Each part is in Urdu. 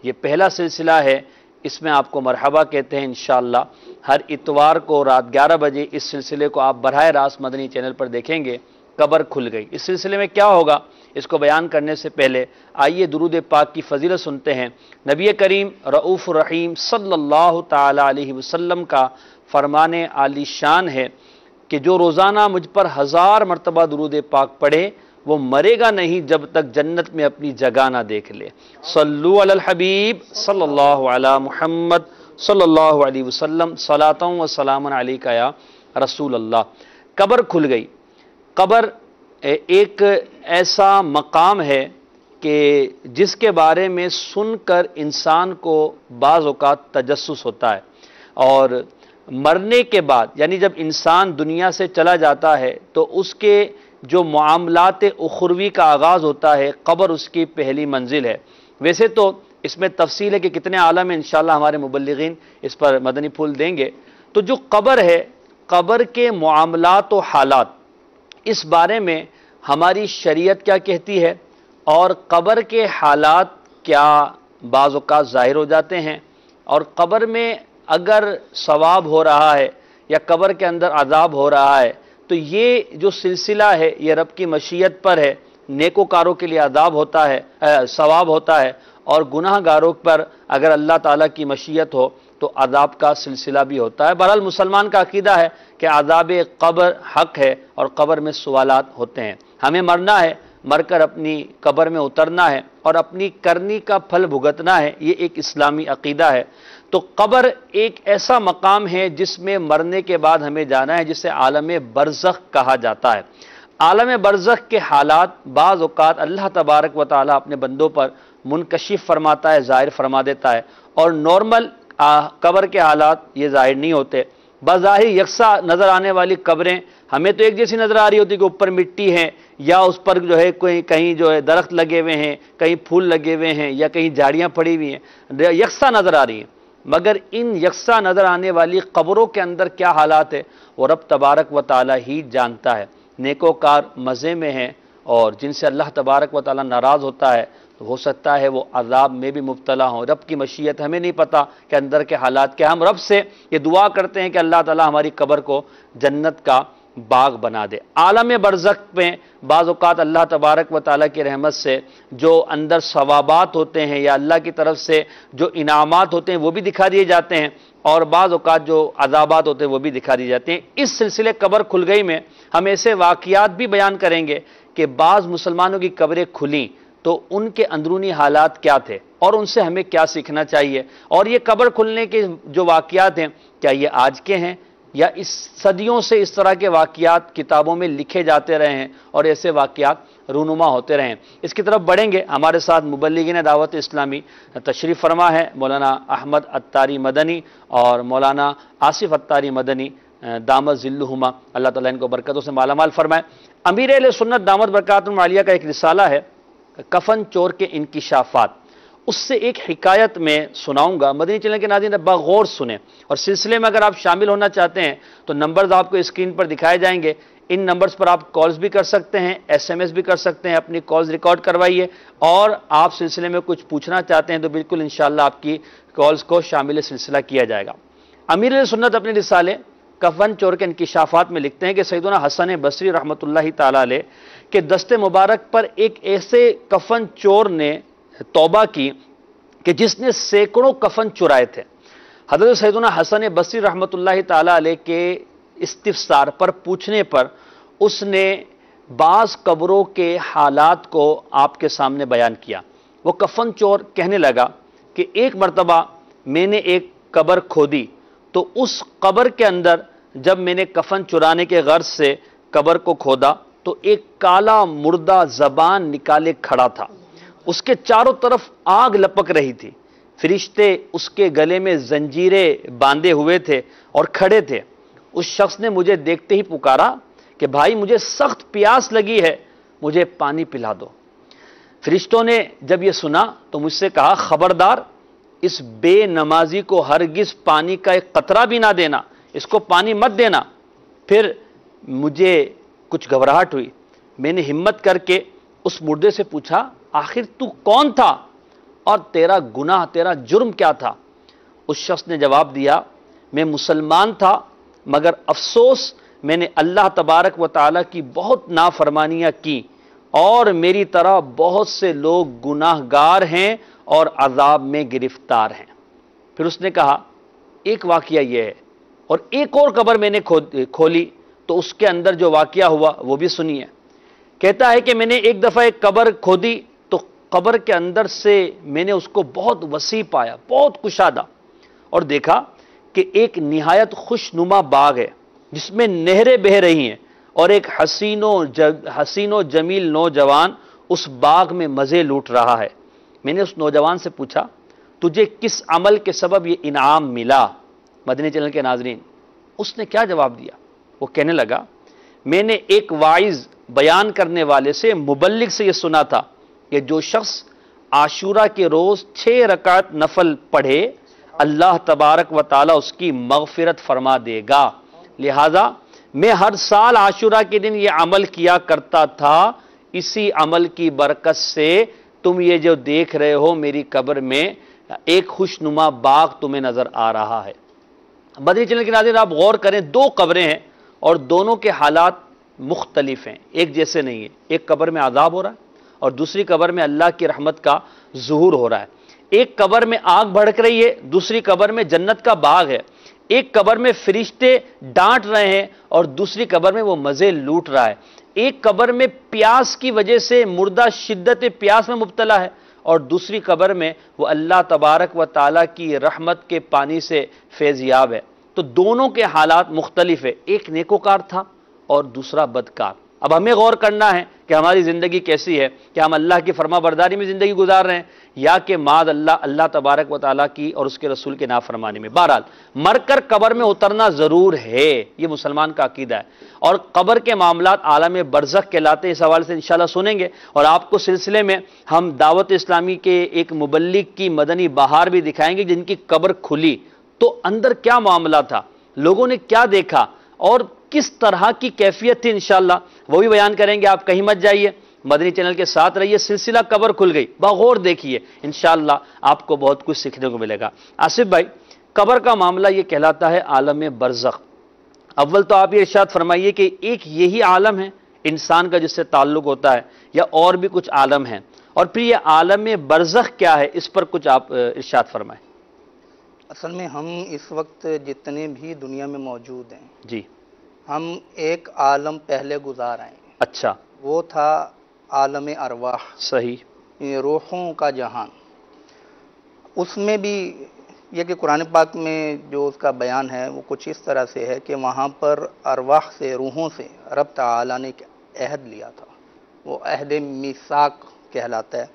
یہ پہلا سلسلہ ہے، اس میں آپ کو مرحبا کہتے ہیں انشاءاللہ۔ ہر اتوار کو رات 11 بجے اس سلسلے کو آپ براہ راست مدنی چینل پر دیکھیں گے، قبر کھل گئی۔ اس سلسلے میں کیا ہوگا اس کو بیان کرنے سے پہلے آئیے درود پاک کی فضیلت سنتے ہیں۔ نبی کریم رؤوف الرحیم صلی اللہ تعالی علیہ وسلم کا فرمان عالی شان ہے کہ جو روزانہ مجھ پر 1000 مرتبہ درود پاک پڑھے وہ مرے گا نہیں جب تک جنت میں اپنی جگہ نہ دیکھ لے۔ صلو علی الحبیب صلی اللہ علی محمد صلی اللہ علیہ وسلم، صلاۃ و سلام علیک یا رسول اللہ۔ قبر کھل گئی۔ قبر ایک ایسا مقام ہے کہ جس کے بارے میں سن کر انسان کو بعض اوقات تجسس ہوتا ہے، اور مرنے کے بعد یعنی جب انسان دنیا سے چلا جاتا ہے تو اس کے جو معاملات اخروی کا آغاز ہوتا ہے، قبر اس کی پہلی منزل ہے۔ ویسے تو اس میں تفصیل ہے کہ کتنے عالم ہیں، انشاءاللہ ہمارے مبلغین اس پر مدنی پھول دیں گے۔ تو جو قبر ہے، قبر کے معاملات و حالات، اس بارے میں ہماری شریعت کیا کہتی ہے، اور قبر کے حالات کیا بعض اوقات ظاہر ہو جاتے ہیں، اور قبر میں اگر ثواب ہو رہا ہے یا قبر کے اندر عذاب ہو رہا ہے تو یہ جو سلسلہ ہے یہ رب کی مشیت پر ہے۔ نیکوکاروں کے لیے عذاب ہوتا ہے، ثواب ہوتا ہے، اور گناہ گاروں پر اگر اللہ تعالیٰ کی مشیت ہو تو عذاب کا سلسلہ بھی ہوتا ہے۔ بہرحال مسلمان کا عقیدہ ہے کہ عذاب قبر حق ہے اور قبر میں سوالات ہوتے ہیں۔ ہمیں مرنا ہے، مر کر اپنی قبر میں اترنا ہے اور اپنی کرنی کا پھل بھگتنا ہے، یہ ایک اسلامی عقیدہ ہے۔ تو قبر ایک ایسا مقام ہے جس میں مرنے کے بعد ہمیں جانا ہے، جسے عالم برزخ کہا جاتا ہے۔ عالم برزخ کے حالات بعض اوقات اللہ تبارک و تعالیٰ اپنے بندوں پر منکشف فرماتا ہے، ظاہر فرما دیتا ہے، اور نارمل قبر کے حالات یہ ظاہر نہیں ہوتے۔ بظاہر یکساں نظر آنے والی قبریں ہمیں تو ایک جیسی نظر آ رہی ہوتی کہ اوپر مٹی ہے، یا اس پر جو ہے کہیں جو ہے درخت لگے ہوئے ہیں، کہیں پھول لگے ہوئے ہیں، یا کہیں جھاڑیاں پڑی ہوئی ہیں، یکساں نظر آ رہی ہیں۔ مگر ان یکساں نظر آنے والی قبروں کے اندر کیا حالات ہے وہ رب تبارک و تعالیٰ ہی جانتا ہے۔ نیکوکار مزے میں ہیں، اور جن سے اللہ تبارک و تعالیٰ ناراض ہوتا ہے تو ہو سکتا ہے وہ عذاب میں بھی مبتلا ہوں۔ رب کی مشیت ہمیں نہیں پتہ کہ اندر کے حالات کیا۔ ہم رب سے یہ دعا کرتے ہیں کہ اللہ تعالیٰ ہماری قبر کو جنت کا باغ بنا دے۔ عالم برزخ میں بعض اوقات اللہ تبارک و تعالیٰ کی رحمت سے جو اندر ثوابات ہوتے ہیں یا اللہ کی طرف سے جو انعامات ہوتے ہیں وہ بھی دکھا دیے جاتے ہیں، اور بعض اوقات جو عذابات ہوتے ہیں وہ بھی دکھا دیے جاتے ہیں۔ اس سلسلے قبر کھل گئی میں ہم ایسے واقعات بھی بیان کریں گے کہ بعض مسلمانوں کی قبریں کھلیں تو ان کے اندرونی حالات کیا تھے اور ان سے ہمیں کیا سیکھنا چاہیے، اور یہ قبر کھلنے کے جو واقعات ہیں کیا یہ آج کے ہیں یا اس صدیوں سے اس طرح کے واقعات کتابوں میں لکھے جاتے رہے ہیں اور ایسے واقعات رونما ہوتے رہے ہیں۔ اس کی طرف بڑھیں گے۔ ہمارے ساتھ مبلغین دعوت اسلامی تشریف فرما ہے مولانا احمد عطاری مدنی اور مولانا آصف عطاری مدنی دامت ذلہما، اللہ تعالیٰ ان کو برکتوں سے مالا مال فرمائے۔ امیر اہل سنت دامت برکاتہم عالیہ کا ایک رسالہ ہے کفن چور کے انکشافات، اس سے ایک حکایت میں سناؤں گا۔ مدنی چینل کے ناظرین بغور سنیں، اور سلسلے میں اگر آپ شامل ہونا چاہتے ہیں تو نمبرز آپ کو اسکرین پر دکھائے جائیں گے، ان نمبرز پر آپ کالز بھی کر سکتے ہیں، ایس ایم ایس بھی کر سکتے ہیں، اپنی کالز ریکارڈ کروائیے، اور آپ سلسلے میں کچھ پوچھنا چاہتے ہیں تو بالکل انشاءاللہ آپ کی کالز کو شامل سلسلہ کیا جائے گا۔ امیر اہل سنت اپنے رسالے کفن چور کے انکشافات میں لکھتے ہیں کہ سیدنا حسن بصری رحمۃ اللہ تعالی علیہ کے دست مبارک پر ایک ایسے کفن چور نے توبہ کی کہ جس نے سینکڑوں کفن چرائے تھے۔ حضرت سیدنا حسن بصری رحمۃ اللہ تعالی علیہ کے استفسار پر پوچھنے پر اس نے بعض قبروں کے حالات کو آپ کے سامنے بیان کیا۔ وہ کفن چور کہنے لگا کہ ایک مرتبہ میں نے ایک قبر کھودی تو اس قبر کے اندر جب میں نے کفن چرانے کے غرض سے قبر کو کھودا تو ایک کالا مردہ زبان نکالے کھڑا تھا، اس کے چاروں طرف آگ لپک رہی تھی، فرشتے اس کے گلے میں زنجیریں باندھے ہوئے تھے اور کھڑے تھے۔ اس شخص نے مجھے دیکھتے ہی پکارا کہ بھائی مجھے سخت پیاس لگی ہے، مجھے پانی پلا دو۔ فرشتوں نے جب یہ سنا تو مجھ سے کہا خبردار، اس بے نمازی کو ہرگز پانی کا ایک قطرہ بھی نہ دینا، اس کو پانی مت دینا۔ پھر مجھے کچھ گھبراہٹ ہوئی، میں نے ہمت کر کے اس مردے سے پوچھا آخر تو کون تھا؟ اور تیرا گناہ، تیرا جرم کیا تھا؟ اس شخص نے جواب دیا، میں مسلمان تھا مگر افسوس میں نے اللہ تبارک و تعالیٰ کی بہت نافرمانیاں کی، اور میری طرح بہت سے لوگ گناہ گار ہیں اور عذاب میں گرفتار ہیں۔ پھر اس نے کہا ایک واقعہ یہ ہے، اور ایک اور قبر میں نے کھولی تو اس کے اندر جو واقعہ ہوا وہ بھی سنیے۔ کہتا ہے کہ میں نے ایک دفعہ ایک قبر کھودی تو قبر کے اندر سے میں نے اس کو بہت وسیع پایا، بہت کشادہ، اور دیکھا کہ ایک نہایت خوشنما باغ ہے جس میں نہریں بہہ رہی ہیں، اور ایک حسین و جمیل نوجوان اس باغ میں مزے لوٹ رہا ہے۔ میں نے اس نوجوان سے پوچھا تجھے کس عمل کے سبب یہ انعام ملا؟ مدنی چینل کے ناظرین، اس نے کیا جواب دیا؟ وہ کہنے لگا میں نے ایک واعظ، بیان کرنے والے سے، مبلغ سے یہ سنا تھا کہ جو شخص عاشورہ کے روز 6 رکعت نفل پڑھے اللہ تبارک و تعالیٰ اس کی مغفرت فرما دے گا، لہذا میں ہر سال عاشورہ کے دن یہ عمل کیا کرتا تھا، اسی عمل کی برکت سے تم یہ جو دیکھ رہے ہو میری قبر میں ایک خوشنما باغ تمہیں نظر آ رہا ہے۔ مدنی چینل کے ناظرین آپ غور کریں، 2 قبریں ہیں اور دونوں کے حالات مختلف ہیں، ایک جیسے نہیں ہے۔ ایک قبر میں عذاب ہو رہا ہے اور دوسری قبر میں اللہ کی رحمت کا ظہور ہو رہا ہے۔ ایک قبر میں آگ بھڑک رہی ہے، دوسری قبر میں جنت کا باغ ہے۔ ایک قبر میں فرشتے ڈانٹ رہے ہیں اور دوسری قبر میں وہ مزے لوٹ رہا ہے۔ ایک قبر میں پیاس کی وجہ سے مردہ شدت پیاس میں مبتلا ہے اور دوسری قبر میں وہ اللہ تبارک و تعالیٰ کی رحمت کے پانی سے فیض یاب ہے۔ تو دونوں کے حالات مختلف ہے، ایک نیکوکار تھا اور دوسرا بدکار۔ اب ہمیں غور کرنا ہے کہ ہماری زندگی کیسی ہے، کہ ہم اللہ کی فرما برداری میں زندگی گزار رہے ہیں یا کہ معاذ اللہ تبارک و تعالیٰ کی اور اس کے رسول کے نافرمانی میں۔ بہرحال مر کر قبر میں اترنا ضرور ہے، یہ مسلمان کا عقیدہ ہے، اور قبر کے معاملات عالم برزخ کہلاتے ہیں، اس حوالے سے انشاءاللہ سنیں گے، اور آپ کو سلسلے میں ہم دعوت اسلامی کے ایک مبلغ کی مدنی بہار بھی دکھائیں گے جن کی قبر کھلی تو اندر کیا معاملہ تھا، لوگوں نے کیا دیکھا اور کس طرح کی کیفیت تھی، انشاءاللہ وہ بھی بیان کریں گے۔ آپ کہیں مت جائیے، مدنی چینل کے ساتھ رہیے، سلسلہ قبر کھل گئی بغور دیکھیے، انشاءاللہ آپ کو بہت کچھ سیکھنے کو ملے گا۔ آصف بھائی، قبر کا معاملہ یہ کہلاتا ہے عالم برزخ۔ اول تو آپ یہ ارشاد فرمائیے کہ ایک یہی عالم ہے انسان کا جس سے تعلق ہوتا ہے یا اور بھی کچھ عالم ہیں، اور پھر یہ عالم برزخ کیا ہے، اس پر کچھ آپ ارشاد فرمائیں۔ اصل میں ہم اس وقت جتنے بھی دنیا میں موجود ہیں، جی، ہم ایک عالم پہلے گزار آئے ہیں، اچھا، وہ تھا عالم ارواح، صحیح، یہ روحوں کا جہان۔ اس میں بھی یہ کہ قرآن پاک میں جو اس کا بیان ہے وہ کچھ اس طرح سے ہے کہ وہاں پر ارواح سے، روحوں سے رب تعالیٰ نے ایک عہد لیا تھا، وہ عہد میثاق کہلاتا ہے،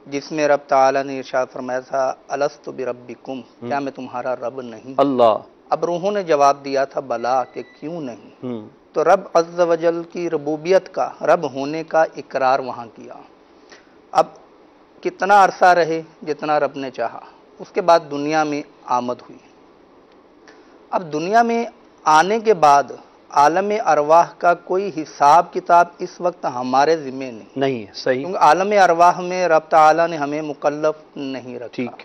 جس میں رب تعالیٰ نے ارشاد فرمایا تھا الست بربکم، کیا میں تمہارا رب نہیں؟ اللہ، اب روحوں نے جواب دیا تھا بلا، کہ کیوں نہیں؟ تو رب عز و جل کی ربوبیت کا، رب ہونے کا اقرار وہاں کیا۔ اب کتنا عرصہ رہے، جتنا رب نے چاہا، اس کے بعد دنیا میں آمد ہوئی۔ اب دنیا میں آنے کے بعد عالم ارواح کا کوئی حساب کتاب اس وقت ہمارے ذمہ نہیں ہے، صحیح، کیونکہ عالم ارواح میں رب تعالیٰ نے ہمیں مکلف نہیں رکھا۔ ٹھیک،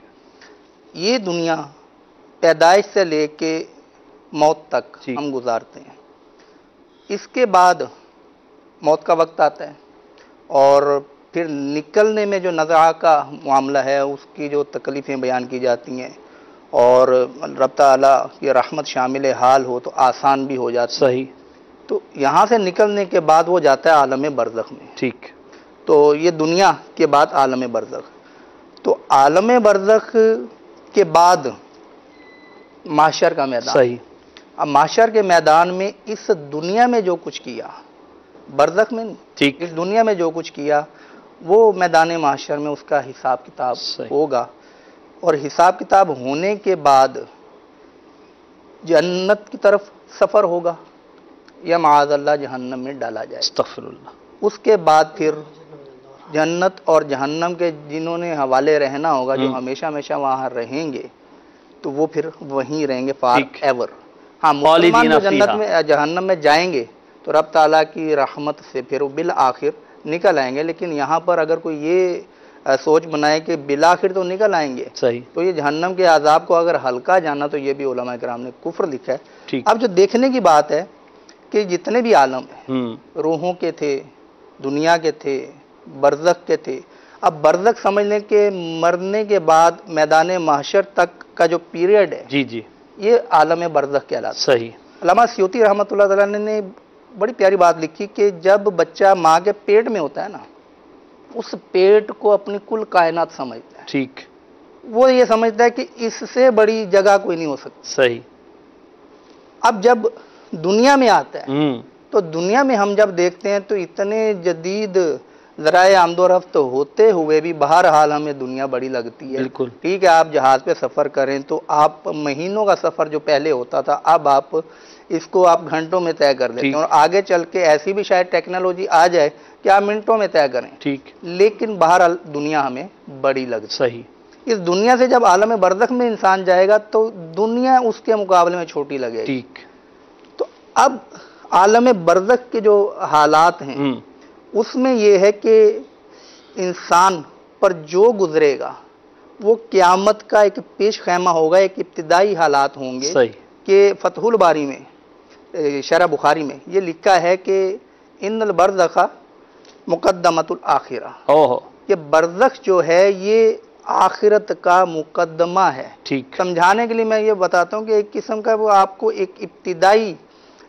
یہ دنیا پیدائش سے لے کے موت تک ہم گزارتے ہیں، اس کے بعد موت کا وقت آتا ہے، اور پھر نکلنے میں جو نزع کا معاملہ ہے اس کی جو تکلیفیں بیان کی جاتی ہیں، اور رب تعالیٰ کی رحمت شامل حال ہو تو آسان بھی ہو جاتا ہے۔ صحیح، تو یہاں سے نکلنے کے بعد وہ جاتا ہے عالم برزخ میں۔ ٹھیک، تو یہ دنیا کے بعد عالم برزخ، تو عالم برزخ کے بعد محشر کا میدان۔ صحیح، اب محشر کے میدان میں اس دنیا میں جو کچھ کیا، برزخ میں نہیں، ٹھیک، اس دنیا میں جو کچھ کیا وہ میدان محشر میں اس کا حساب کتاب ہوگا، اور حساب کتاب ہونے کے بعد جنت کی طرف سفر ہوگا یا معاذ اللہ جہنم میں ڈالا جائے۔ استغفر اللہ۔ اس کے بعد پھر جنت اور جہنم کے جنہوں نے حوالے رہنا ہوگا، جو ہمیشہ ہمیشہ وہاں رہیں گے، تو وہ پھر وہیں رہیں گے فار ایور۔ ہاں، مسلمان جو جنت میں جہنم میں جائیں گے تو رب تعالیٰ کی رحمت سے پھر وہ بالآخر نکل آئیں گے، لیکن یہاں پر اگر کوئی یہ سوچ بنائے کہ بالآخر تو نکل آئیں گے، صحیح، تو یہ جہنم کے عذاب کو اگر ہلکا جانا تو یہ بھی علماء کرام نے کفر لکھا ہے۔ ٹھیک، اب جو دیکھنے کی بات ہے کہ جتنے بھی عالم ہیں، روحوں کے تھے، دنیا کے تھے، برزخ کے تھے، اب برزخ سمجھ لیں کہ مرنے کے بعد میدان محشر تک کا جو پیریڈ ہے، جی جی، یہ عالم برزخ کہلاتا ہے۔ صحیح، علامہ سیوطی رحمۃ اللہ تعالیٰ نے بڑی پیاری بات لکھی کہ جب بچہ ماں کے پیٹ میں ہوتا ہے نا، اس پیٹ کو اپنی کل کائنات سمجھتا ہے، ٹھیک، وہ یہ سمجھتا ہے کہ اس سے بڑی جگہ کوئی نہیں ہو سکتی۔ صحیح، اب جب دنیا میں آتا ہے ہوں، تو دنیا میں ہم جب دیکھتے ہیں تو اتنے جدید ذرائع آمد و رفت ہوتے ہوئے بھی بہرحال ہمیں دنیا بڑی لگتی ہے۔ بالکل، ٹھیک ہے، آپ جہاز پہ سفر کریں تو آپ مہینوں کا سفر جو پہلے ہوتا تھا، اب آپ اس کو آپ گھنٹوں میں طے کر لیتے ہیں، اور آگے چل کے ایسی بھی شاید ٹیکنالوجی آ جائے کہ آپ منٹوں میں طے کریں، ٹھیک، لیکن بہرحال دنیا ہمیں بڑی لگتی ہے۔ صحیح، اس دنیا سے جب عالم برزخ میں انسان جائے گا تو دنیا اس کے مقابلے میں چھوٹی لگے گی۔ ٹھیک، تو اب عالم برزخ کے جو حالات ہیں اس میں یہ ہے کہ انسان پر جو گزرے گا وہ قیامت کا ایک پیش خیمہ ہوگا، ایک ابتدائی حالات ہوں گے۔ صحیح، کہ فتح الباری میں شرح بخاری میں یہ لکھا ہے کہ ان البرزخ مقدمۃ الآخرہ، اوہ، یہ برزخ جو ہے یہ آخرت کا مقدمہ ہے۔ ٹھیک، سمجھانے کے لیے میں یہ بتاتا ہوں کہ ایک قسم کا وہ آپ کو ایک ابتدائی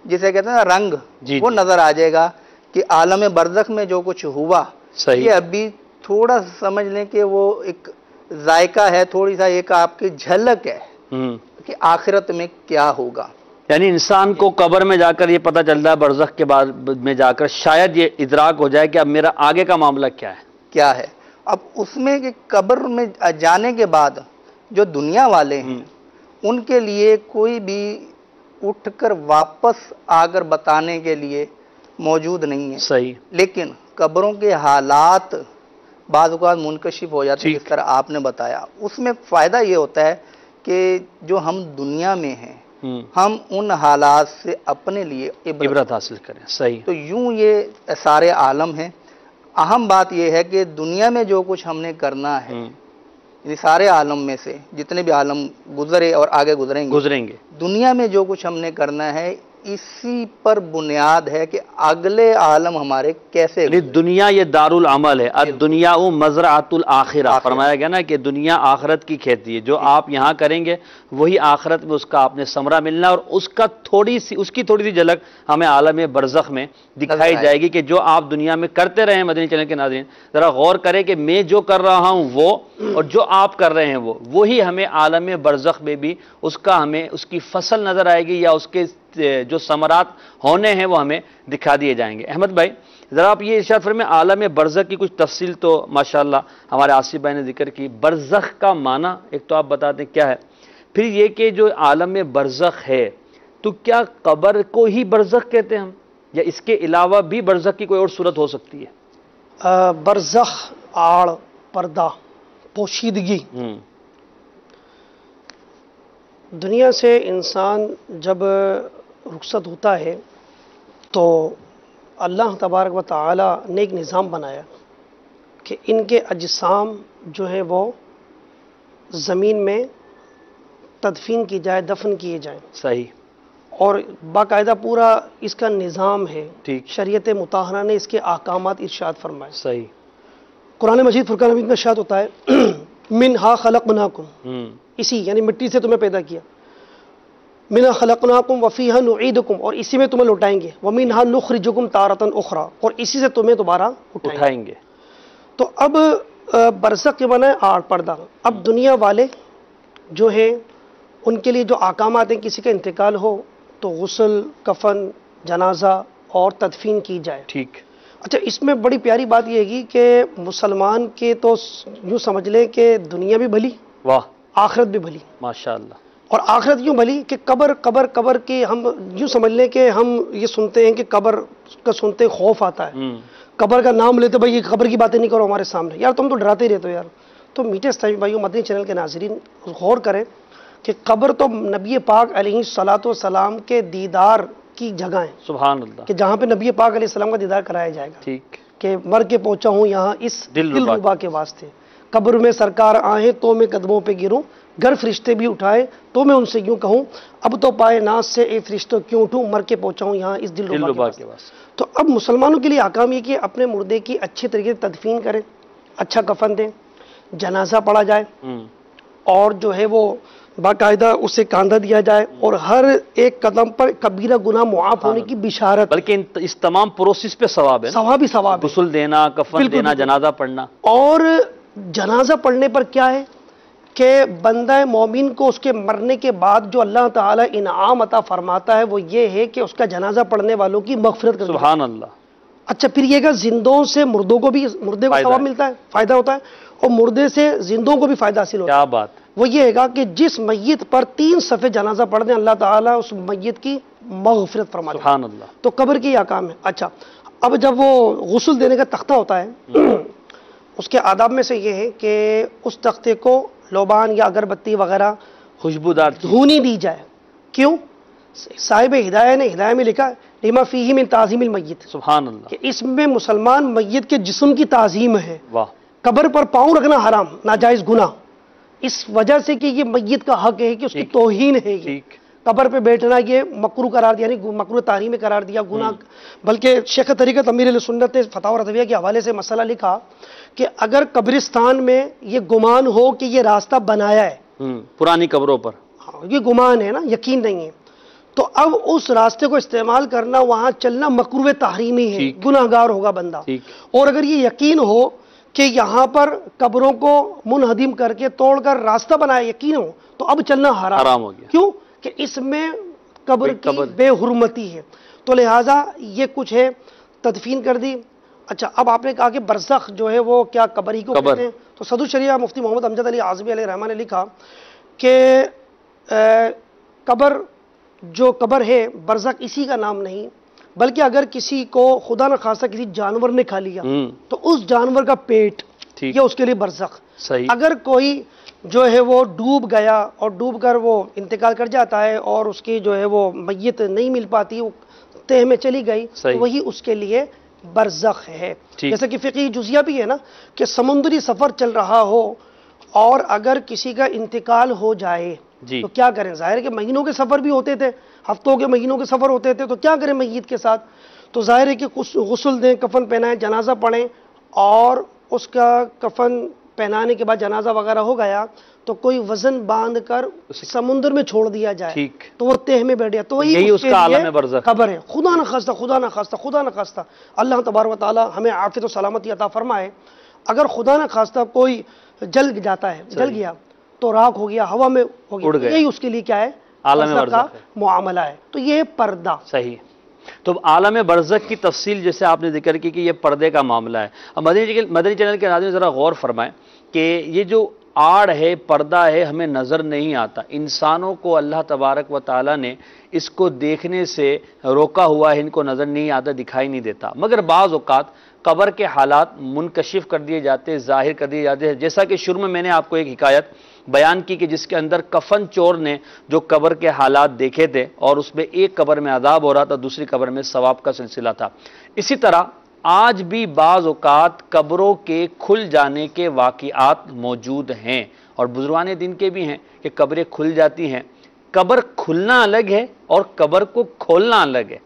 جسے کہتے ہیں نا رنگ، جی وہ جی، نظر آ جائے گا کہ عالم برزخ میں جو کچھ ہوا صحیح، یہ ابھی تھوڑا سا سمجھ لیں کہ وہ ایک ذائقہ ہے، تھوڑی سا ایک آپ کی جھلک ہے کہ آخرت میں کیا ہوگا۔ یعنی انسان کو قبر میں جا کر یہ پتہ چلتا ہے، برزخ کے بعد میں جا کر شاید یہ ادراک ہو جائے کہ اب میرا آگے کا معاملہ کیا ہے۔ کیا ہے اب اس میں کہ قبر میں جانے کے بعد جو دنیا والے ہیں ان کے لیے کوئی بھی اٹھ کر واپس آ کر بتانے کے لیے موجود نہیں ہے۔ صحیح، لیکن قبروں کے حالات بعض اوقات منکشف ہو جاتے ہیں، جس طرح آپ نے بتایا۔ اس میں فائدہ یہ ہوتا ہے کہ جو ہم دنیا میں ہیں ہم ان حالات سے اپنے لیے عبرت حاصل کریں۔ صحیح، تو یوں یہ سارے عالم ہیں۔ اہم بات یہ ہے کہ دنیا میں جو کچھ ہم نے کرنا ہے، یعنی سارے عالم میں سے جتنے بھی عالم گزرے اور آگے گزریں گے، دنیا میں جو کچھ ہم نے کرنا ہے اسی پر بنیاد ہے کہ اگلے عالم ہمارے کیسے یعنی دنیا یہ دار العمل ہے، الدنیا مزرعۃ الآخرہ، فرمایا گیا نا کہ دنیا آخرت کی کھیتی ہے، جو آپ یہاں کریں گے وہی آخرت میں اس کا آپ نے ثمرہ ملنا، اور اس کی تھوڑی سی جھلک ہمیں عالم برزخ میں دکھائی جائے گی کہ جو آپ دنیا میں کرتے رہے ہیں۔ مدنی چینل کے ناظرین ذرا غور کریں کہ میں جو کر رہا ہوں وہ اور جو آپ کر رہے ہیں وہی ہمیں عالم برزخ میں بھی ہمیں اس کی فصل نظر آئے گی، یا اس کے جو ثمرات ہونے ہیں وہ ہمیں دکھا دیے جائیں گے۔ احمد بھائی ذرا آپ یہ ارشاد فرمائیں، عالم برزخ کی کچھ تفصیل تو ماشاءاللہ ہمارے آصف بھائی نے ذکر کی، برزخ کا معنی ایک تو آپ بتا دیں کیا ہے، پھر یہ کہ جو عالم برزخ ہے تو کیا قبر کو ہی برزخ کہتے ہیں ہم، یا اس کے علاوہ بھی برزخ کی کوئی اور صورت ہو سکتی ہے؟ برزخ آڑ، پردہ، پوشیدگی۔ دنیا سے انسان جب رخصت ہوتا ہے تو اللہ تبارک و تعالی نے ایک نظام بنایا کہ ان کے اجسام جو ہیں وہ زمین میں تدفین کی جائے، دفن کیے جائیں۔ صحیح، اور باقاعدہ پورا اس کا نظام ہے، ٹھیک، شریعت مطہرہ نے اس کے احکامات ارشاد فرمائے۔ صحیح، قرآن مجید فرقان حمید میں ارشاد ہوتا ہے منہا خلقناکم، اسی یعنی مٹی سے تمہیں پیدا کیا، منہا خلقناکم وفیہا نعیدکم، اور اسی میں تمہیں لوٹائیں گے، ومنہا نخرجکم تارۃ اخری، اور اسی سے تمہیں دوبارہ اٹھائیں گے۔ تو اب برزخ کے معنی ہے آڑ، پردہ۔ اب دنیا والے جو ہیں ان کے لیے جو احکامات ہیں، کسی کا انتقال ہو تو غسل، کفن، جنازہ اور تدفین کی جائے۔ ٹھیک، اچھا اس میں بڑی پیاری بات یہ ہے کہ مسلمان کے تو یوں سمجھ لیں کہ دنیا بھی بھلی، واہ، آخرت بھی بھلی۔ ماشاءاللہ، اور آخرت یوں بھلی کہ قبر کے ہم یوں سمجھ لیں کہ ہم یہ سنتے ہیں کہ قبر کا سنتے خوف آتا ہے، قبر کا نام لیتے بھائی یہ قبر کی باتیں نہیں کرو ہمارے سامنے، یار تم تو ڈراتے ہی رہتے ہو یار۔ تو میٹھے اسلامی بھائیوں، مدنی چینل کے ناظرین غور کریں کہ قبر تو نبی پاک علیہ الصلوۃ والسلام کے دیدار کی جگہ ہے، سبحان اللہ، کہ جہاں پہ نبی پاک علیہ السلام کا دیدار کرایا جائے گا، ٹھیک، کہ مر کے پہنچا ہوں یہاں اس دل ربا کے واسطے۔ قبر میں سرکار آئیں تو میں قدموں پہ گروں، گر فرشتے بھی اٹھائے تو میں ان سے یوں کہوں اب تو پائے ناز سے اے فرشتوں کیوں اٹھوں، مر کے پہنچاؤں یہاں اس دل ربا کے پاس۔ تو اب مسلمانوں کے لیے احکام یہ کہ اپنے مردے کی اچھے طریقے سے تدفین کریں، اچھا کفن دیں، جنازہ پڑھا جائے اور جو ہے وہ باقاعدہ اسے کاندھا دیا جائے، اور ہر ایک قدم پر کبیرہ گناہ معاف ہونے کی بشارت، بلکہ اس تمام پروسیس پہ ثواب ہے، ثواب ہی ثواب ہے، غسل دینا، کفن دینا، جنازہ پڑھنا۔ اور جنازہ پڑھنے پر کیا ہے کہ بندہ مومن کو اس کے مرنے کے بعد جو اللہ تعالیٰ انعام عطا فرماتا ہے وہ یہ ہے کہ اس کا جنازہ پڑھنے والوں کی مغفرت کرتا ہے۔ سبحان اللہ۔ اچھا پھر یہ کہ زندوں سے مردوں کو بھی مردے کو ثواب ملتا ہے، فائدہ ہوتا ہے، اور مردے سے زندوں کو بھی فائدہ حاصل ہوتا ہے۔ کیا بات! وہ یہ ہے گا کہ جس میت پر 3 صفحے جنازہ پڑھ دیں اللہ تعالیٰ اس میت کی مغفرت فرما دے۔ سبحان اللہ۔ تو قبر کی یہ کام ہے۔ اچھا اب جب وہ غسل دینے کا تختہ ہوتا ہے اس کے آداب میں سے یہ ہے کہ اس تختے کو لوبان یا اگربتی وغیرہ خوشبودار دھونی دی جائے۔ کیوں؟ صاحب ہدایہ نے ہدایہ میں لکھا لما فیہ من تعظیم المیت، سبحان اللہ، کہ اس میں مسلمان میت کے جسم کی تعظیم ہے۔ واہ! قبر پر پاؤں رکھنا حرام، ناجائز گناہ، اس وجہ سے کہ یہ میت کا حق ہے کہ اس کی توہین ہے، یہ قبر پہ بیٹھنا یہ مکروہ قرار دیا، یعنی مکروہ تحریمی قرار دیا، گناہ۔ بلکہ شیخ طریقت امیر اہل سنت نے فتاوی رضویہ کے حوالے سے مسئلہ لکھا کہ اگر قبرستان میں یہ گمان ہو کہ یہ راستہ بنایا ہے، پرانی قبروں پر، یہ گمان ہے نا، یقین نہیں ہے، تو اب اس راستے کو استعمال کرنا، وہاں چلنا مکروہ تحریمی ہے، گناہگار ہوگا بندہ۔ اور اگر یہ یقین ہو کہ یہاں پر قبروں کو منہدم کر کے توڑ کر راستہ بنایا، یقین ہو، تو اب چلنا حرام ہو گیا۔ کیوں؟ کہ اس میں قبر کی بے حرمتی ہے۔ تو لہٰذا یہ کچھ ہے، تدفین کر دی۔ اچھا اب آپ نے کہا کہ برزخ جو ہے وہ کیا قبر ہی کو کہتے ہیں؟ تو صدر شریعہ مفتی محمد امجد علی اعظمی علیہ الرحمہ نے لکھا کہ قبر جو قبر ہے برزخ اسی کا نام نہیں، بلکہ اگر کسی کو خدا نخواستہ کسی جانور نے کھا لیا تو اس جانور کا پیٹ یہ اس کے لیے برزخ۔ اگر کوئی جو ہے وہ ڈوب گیا اور ڈوب کر وہ انتقال کر جاتا ہے اور اس کی جو ہے وہ میت نہیں مل پاتی، وہ تہ میں چلی گئی، تو وہی اس کے لیے برزخ ہے۔ جیسے کہ فقہی جزیہ بھی ہے نا کہ سمندری سفر چل رہا ہو اور اگر کسی کا انتقال ہو جائے تو کیا کریں؟ ظاہر ہے کہ مہینوں کے سفر بھی ہوتے تھے، ہفتوں کے مہینوں کے سفر ہوتے تھے، تو کیا کریں میت کے ساتھ؟ تو ظاہر ہے کہ غسل دیں، کفن پہنائیں، جنازہ پڑھیں، اور اس کا کفن پہنانے کے بعد جنازہ وغیرہ ہو گیا تو کوئی وزن باندھ کر سمندر میں چھوڑ دیا جائے تو وہ تہ میں بیٹھ گیا، تو وہی اس کے لیے قبر ہے۔ خدا نخواستہ خدا نخواستہ خدا نخواستہ اللہ تبارک و تعالی ہمیں عافیت و سلامتی عطا فرمائے، اگر خدا نخواستہ کوئی جل جاتا ہے، جل گیا تو راکھ ہو گیا، ہوا میں ہو گیا، یہی اس کے لیے کیا ہے؟ عالم برزخ کا معاملہ ہے۔ تو یہ پردہ صحیح۔ تو عالم برزخ کی تفصیل جیسے آپ نے ذکر کی کہ یہ پردے کا معاملہ ہے۔ اب مدنی چینل کے ناظرین ذرا غور فرمائیں کہ یہ جو آڑ ہے، پردہ ہے، ہمیں نظر نہیں آتا، انسانوں کو اللہ تبارک و تعالیٰ نے اس کو دیکھنے سے روکا ہوا ہے، ان کو نظر نہیں آتا، دکھائی نہیں دیتا، مگر بعض اوقات قبر کے حالات منکشف کر دیے جاتے، ظاہر کر دیے جاتے ہیں، جیسا کہ شروع میں نے آپ کو ایک حکایت بیان کی کہ جس کے اندر کفن چور نے جو قبر کے حالات دیکھے تھے اور اس میں ایک قبر میں عذاب ہو رہا تھا، دوسری قبر میں ثواب کا سلسلہ تھا۔ اسی طرح آج بھی بعض اوقات قبروں کے کھل جانے کے واقعات موجود ہیں، اور بزرگان دین کے بھی ہیں کہ قبریں کھل جاتی ہیں۔ قبر کھلنا الگ ہے اور قبر کو کھولنا الگ ہے۔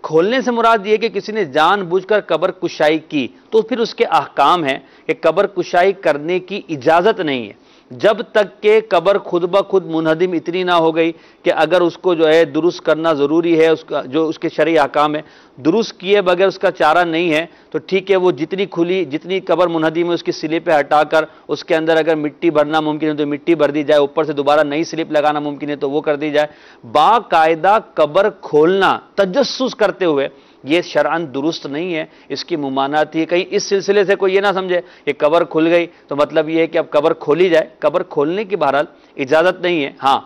کھولنے سے مراد یہ کہ کسی نے جان بوجھ کر قبر کشائی کی تو پھر اس کے احکام ہیں کہ قبر کشائی کرنے کی اجازت نہیں ہے جب تک کہ قبر خود بخود منہدم اتنی نہ ہو گئی کہ اگر اس کو جو ہے درست کرنا ضروری ہے، اس کا جو اس کے شرعی احکام ہے، درست کیے بغیر اس کا چارہ نہیں ہے تو ٹھیک ہے، وہ جتنی کھلی جتنی قبر منہدم ہے اس کی سلپ ہٹا کر اس کے اندر اگر مٹی بھرنا ممکن ہے تو مٹی بھر دی جائے، اوپر سے دوبارہ نئی سلپ لگانا ممکن ہے تو وہ کر دی جائے۔ باقاعدہ قبر کھولنا تجسس کرتے ہوئے یہ شرعاً درست نہیں ہے، اس کی ممانعت ہی۔ کہیں اس سلسلے سے کوئی یہ نہ سمجھے کہ قبر کھل گئی تو مطلب یہ ہے کہ اب قبر کھولی جائے، قبر کھولنے کی بہرحال اجازت نہیں ہے۔ ہاں،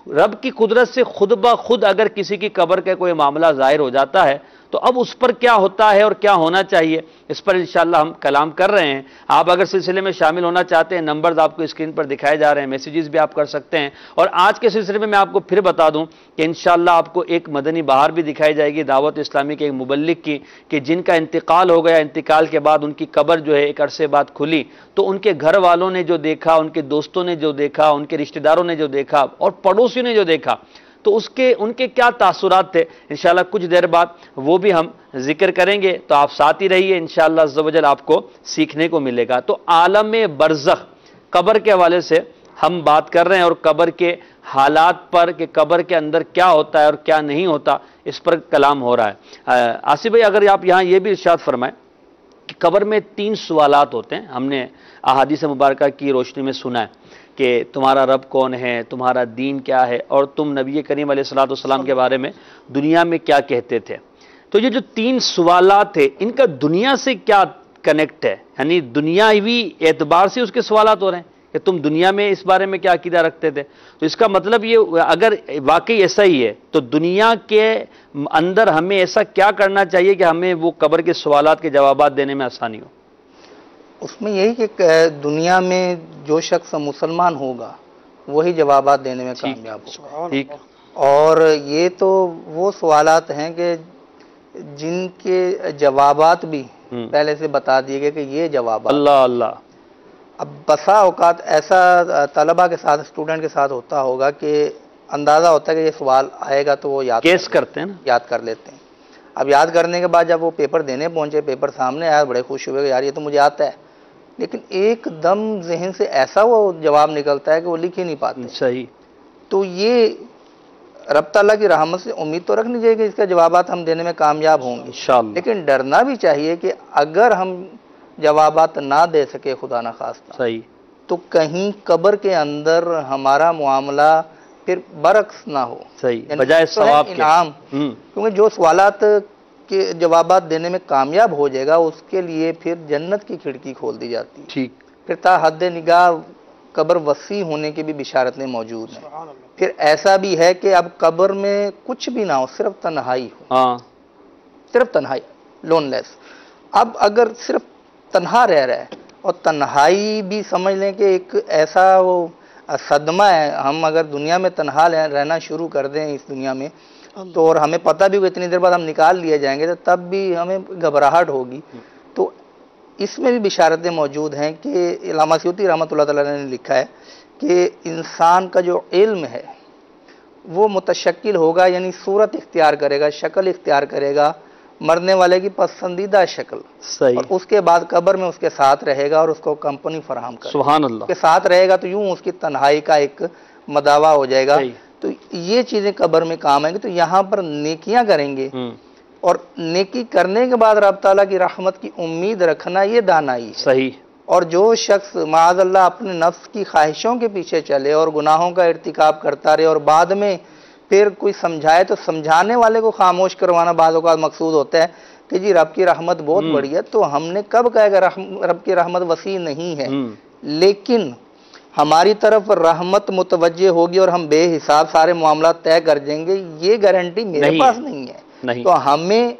رب کی قدرت سے خود بخود اگر کسی کی قبر کا کوئی معاملہ ظاہر ہو جاتا ہے تو اب اس پر کیا ہوتا ہے اور کیا ہونا چاہیے، اس پر انشاءاللہ ہم کلام کر رہے ہیں۔ آپ اگر سلسلے میں شامل ہونا چاہتے ہیں، نمبرز آپ کو اسکرین پر دکھائے جا رہے ہیں، میسیجز بھی آپ کر سکتے ہیں۔ اور آج کے سلسلے میں آپ کو پھر بتا دوں کہ انشاءاللہ آپ کو ایک مدنی بہار بھی دکھائی جائے گی دعوت اسلامی کے ایک مبلغ کی، کہ جن کا انتقال ہو گیا، انتقال کے بعد ان کی قبر جو ہے ایک عرصے بعد کھلی، تو ان کے گھر والوں نے جو دیکھا، ان کے دوستوں نے جو دیکھا، ان کے رشتہ داروں نے جو دیکھا اور پڑوسیوں نے جو دیکھا، تو ان کے کیا تاثرات تھے، انشاءاللہ کچھ دیر بعد وہ بھی ہم ذکر کریں گے۔ تو آپ ساتھ ہی رہیے، انشاءاللہ عز و جل آپ کو سیکھنے کو ملے گا۔ تو عالم برزخ، قبر کے حوالے سے ہم بات کر رہے ہیں، اور قبر کے حالات پر کہ قبر کے اندر کیا ہوتا ہے اور کیا نہیں ہوتا، اس پر کلام ہو رہا ہے۔ آصف بھائی، اگر آپ یہاں یہ بھی ارشاد فرمائیں کہ قبر میں 3 سوالات ہوتے ہیں، ہم نے احادیث مبارکہ کی روشنی میں سنا ہے کہ تمہارا رب کون ہے، تمہارا دین کیا ہے، اور تم نبی کریم علیہ الصلوۃ والسلام کے بارے میں دنیا میں کیا کہتے تھے۔ تو یہ جو 3 سوالات ہیں، ان کا دنیا سے کیا کنیکٹ ہے؟ یعنی دنیاوی اعتبار سے اس کے سوالات ہو رہے ہیں کہ تم دنیا میں اس بارے میں کیا عقیدہ رکھتے تھے۔ تو اس کا مطلب یہ، اگر واقعی ایسا ہی ہے تو دنیا کے اندر ہمیں ایسا کیا کرنا چاہیے کہ ہمیں وہ قبر کے سوالات کے جوابات دینے میں آسانی ہو؟ اس میں یہی کہ دنیا میں جو شخص مسلمان ہوگا وہی جوابات دینے میں کامیاب ہوگا۔ ٹھیک۔ اور یہ تو وہ سوالات ہیں کہ جن کے جوابات بھی پہلے سے بتا دیے گئے کہ یہ جوابات۔ اللہ اللہ۔ اب بسا اوقات ایسا طلبہ کے ساتھ، اسٹوڈنٹ کے ساتھ ہوتا ہوگا کہ اندازہ ہوتا ہے کہ یہ سوال آئے گا تو وہ کیس کرتے ہیں نا، یاد کر لیتے ہیں۔ اب یاد کرنے کے بعد جب وہ پیپر دینے پہنچے، پیپر سامنے آیا، بڑے خوش ہوئے کہ یار یہ تو مجھے آتا ہے، لیکن ایک دم ذہن سے ایسا وہ جواب نکلتا ہے کہ وہ لکھ ہی نہیں پاتے۔ صحیح۔ تو یہ رب تعالیٰ کی رحمت سے امید تو رکھنی چاہیے کہ اس کے جوابات ہم دینے میں کامیاب ہوں گے، انشاءاللہ۔ لیکن ڈرنا بھی چاہیے کہ اگر ہم جوابات نہ دے سکے خدا نخواستہ، صحیح، تو کہیں قبر کے اندر ہمارا معاملہ پھر برعکس نہ ہو، صحیح، یعنی بجائے تو ہے ثواب کے۔ انعام، کیونکہ جو سوالات کے جوابات دینے میں کامیاب ہو جائے گا اس کے لیے پھر جنت کی کھڑکی کھول دی جاتی ہے، ٹھیک۔ پھر تا حد نگاہ قبر وسیع ہونے کی بھی بشارتیں موجود ہیں۔ پھر ایسا بھی ہے کہ اب قبر میں کچھ بھی نہ ہو، صرف تنہائی ہو، ہاں، صرف تنہائی، لون لیس۔ اب اگر صرف تنہا رہ رہا ہے، اور تنہائی بھی سمجھ لیں کہ ایک ایسا وہ صدمہ ہے، ہم اگر دنیا میں تنہا رہنا شروع کر دیں اس دنیا میں تو، اور ہمیں پتہ بھی اتنی دیر بعد ہم نکال لیے جائیں گے تو تب بھی ہمیں گھبراہٹ ہوگی۔ تو اس میں بھی بشارتیں موجود ہیں کہ علامہ سیوطی رحمۃ اللہ تعالیٰ نے لکھا ہے کہ انسان کا جو علم ہے وہ متشکل ہوگا، یعنی صورت اختیار کرے گا، شکل اختیار کرے گا مرنے والے کی پسندیدہ شکل، صحیح، اور اس کے بعد قبر میں اس کے ساتھ رہے گا اور اس کو کمپنی فراہم کرے گا۔ سبحان اللہ۔ کے ساتھ رہے گا تو یوں اس کی تنہائی کا ایک مداوع ہو جائے گا۔ صحیح۔ تو یہ چیزیں قبر میں کام آئیں گی۔ تو یہاں پر نیکیاں کریں گے، اور نیکی کرنے کے بعد رب تعالیٰ کی رحمت کی امید رکھنا، یہ دانائی ہے۔ صحیح۔ اور جو شخص معاذ اللہ اپنے نفس کی خواہشوں کے پیچھے چلے اور گناہوں کا ارتکاب کرتا رہے، اور بعد میں پھر کوئی سمجھائے تو سمجھانے والے کو خاموش کروانا بعض اوقات مقصود ہوتا ہے کہ جی رب کی رحمت بہت بڑی ہے، تو ہم نے کب کہا کہ رب کی رحمت وسیع نہیں ہے، لیکن ہماری طرف رحمت متوجہ ہوگی اور ہم بے حساب سارے معاملات طے کر دیں گے، یہ گارنٹی میرے پاس نہیں ہے۔ تو ہمیں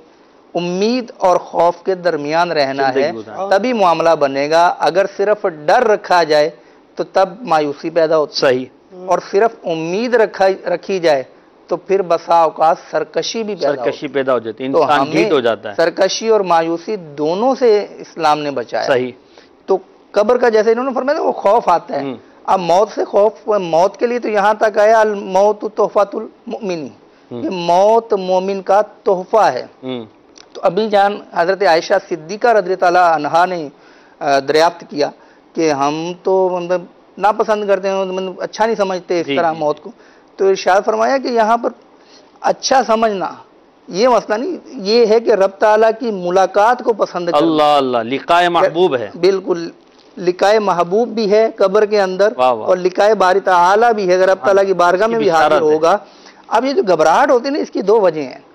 امید اور خوف کے درمیان رہنا ہے، تبھی معاملہ بنے گا۔ اگر صرف ڈر رکھا جائے تو تب مایوسی پیدا ہوتی ہے، صحیح، اور صرف امید رکھی جائے تو پھر بسا اوقات سرکشی بھی پیدا ہو جاتی ہے، انسان ڈھیٹ ہو جاتا ہے۔ سرکشی اور مایوسی دونوں سے اسلام نے بچایا۔ صحیح۔ تو قبر کا جیسے انہوں نے فرمایا وہ خوف آتا ہے، اب موت سے خوف، موت کے لیے تو یہاں تک آیا الموت تحفۃ المؤمن، کہ موت مومن کا تحفہ ہے۔ تو ابھی جان حضرت عائشہ صدیقہ رضی اللہ عنہا نے دریافت کیا کہ ہم تو مطلب ناپسند کرتے ہیں، مطلب اچھا نہیں سمجھتے اس طرح موت کو، تو ارشاد فرمایا کہ یہاں پر اچھا سمجھنا یہ مسئلہ نہیں، یہ ہے کہ رب تعالیٰ کی ملاقات کو پسند کرنا۔ اللہ اللہ، لقائے محبوب ہے۔ بالکل، لقائے محبوب بھی ہے قبر کے اندر، اور لقائے باری تعالیٰ بھی ہے، اگر رب تعالیٰ کی بارگاہ میں بھی حاضر ہوگا۔ اب یہ جو گھبراہٹ ہوتی ہے نا، اس کی 2 وجہ ہیں۔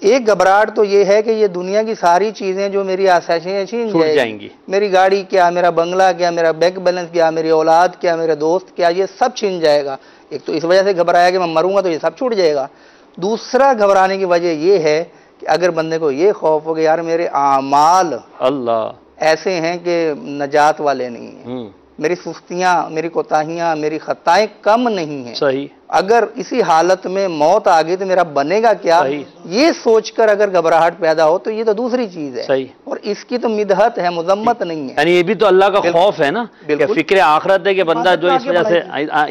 ایک گھبراہٹ تو یہ ہے کہ یہ دنیا کی ساری چیزیں جو میری آسائشیں چھین جائیں گی، میری گاڑی کیا، میرا بنگلہ کیا، میرا بینک بیلنس کیا، میری اولاد کیا، میرے دوست کیا، یہ سب چھین جائے گا۔ ایک تو اس وجہ سے گھبرایا کہ میں مروں گا تو یہ سب چھوٹ جائے گا۔ دوسرا گھبرانے کی وجہ یہ ہے کہ کہ اگر بندے کو یہ خوف ہو کہ یار میرے اعمال اللہ ایسے ہیں کہ نجات والے نہیں ہیں، میری سستیاں، میری کوتاہیاں، میری خطائیں کم نہیں ہیں، صحیح، اگر اسی حالت میں موت آ گئی تو میرا بنے گا کیا، صحیح، یہ سوچ کر اگر گھبراہٹ پیدا ہو تو یہ تو دوسری چیز ہے، صحیح، اور اس کی تو مدحت ہے، مذمت نہیں ہے۔ یعنی یہ بھی تو اللہ کا خوف ہے نا، کہ بالکل۔ فکر آخرت ہے کہ بندہ جو اس وجہ سے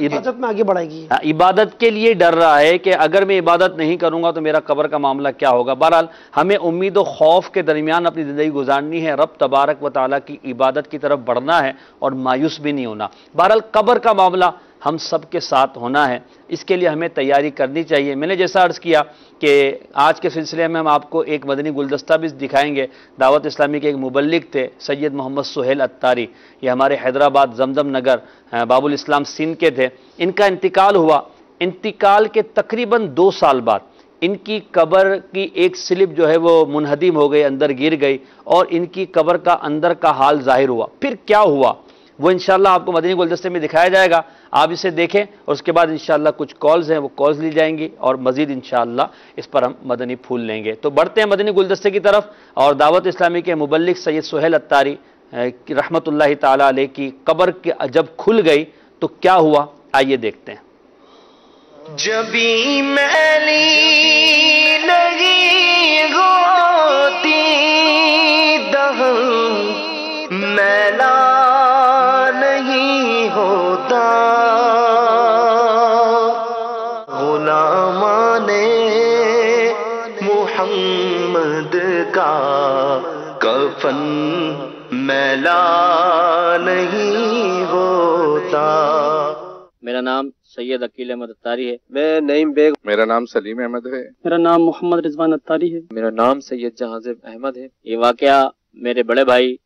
عبادت میں آگے بڑھائے گی۔ عبادت کے لیے ڈر رہا ہے کہ اگر میں عبادت نہیں کروں گا تو میرا قبر کا معاملہ کیا ہوگا۔ بہرحال ہمیں امید و خوف کے درمیان اپنی زندگی گزارنی ہے، رب تبارک و تعالیٰ کی عبادت کی طرف بڑھنا ہے اور مایوس بھی نہیں ہونا۔ بہرحال قبر کا معاملہ ہم سب کے ساتھ ہونا ہے، اس کے لیے ہمیں تیاری کرنی چاہیے۔ میں نے جیسا عرض کیا کہ آج کے سلسلے میں ہم آپ کو ایک مدنی گلدستہ بھی دکھائیں گے۔ دعوت اسلامی کے ایک مبلغ تھے سید محمد سہیل اتاری، یہ ہمارے حیدرآباد زمزم نگر باب الاسلام سندھ کے تھے۔ ان کا انتقال ہوا، انتقال کے تقریباً 2 سال بعد ان کی قبر کی ایک سلپ جو ہے وہ منہدم ہو گئی، اندر گر گئی، اور ان کی قبر کا اندر کا حال ظاہر ہوا۔ پھر کیا ہوا وہ انشاءاللہ آپ کو مدنی گلدستے میں دکھایا جائے گا، آپ اسے دیکھیں، اور اس کے بعد انشاءاللہ کچھ کالز ہیں وہ کالز لی جائیں گی، اور مزید انشاءاللہ اس پر ہم مدنی پھول لیں گے۔ تو بڑھتے ہیں مدنی گلدستے کی طرف، اور دعوت اسلامی کے مبلغ سید سہیل اتاری رحمت اللہ تعالیٰ علیہ کی قبر جب کھل گئی تو کیا ہوا، آئیے دیکھتے ہیں۔ جبھی میلی نہیں ہوتی دہن میلا نہیں ہوتا، غلامان محمد کا کفن میلا نہیں ہوتا۔ میرا نام سید عقیل احمد اتاری ہے۔ میں نعیم بیگ۔ میرا نام سلیم احمد ہے۔ میرا نام محمد رضوان اتاری ہے۔ میرا نام سید جہازب احمد ہے۔ یہ واقعہ میرے بڑے بھائی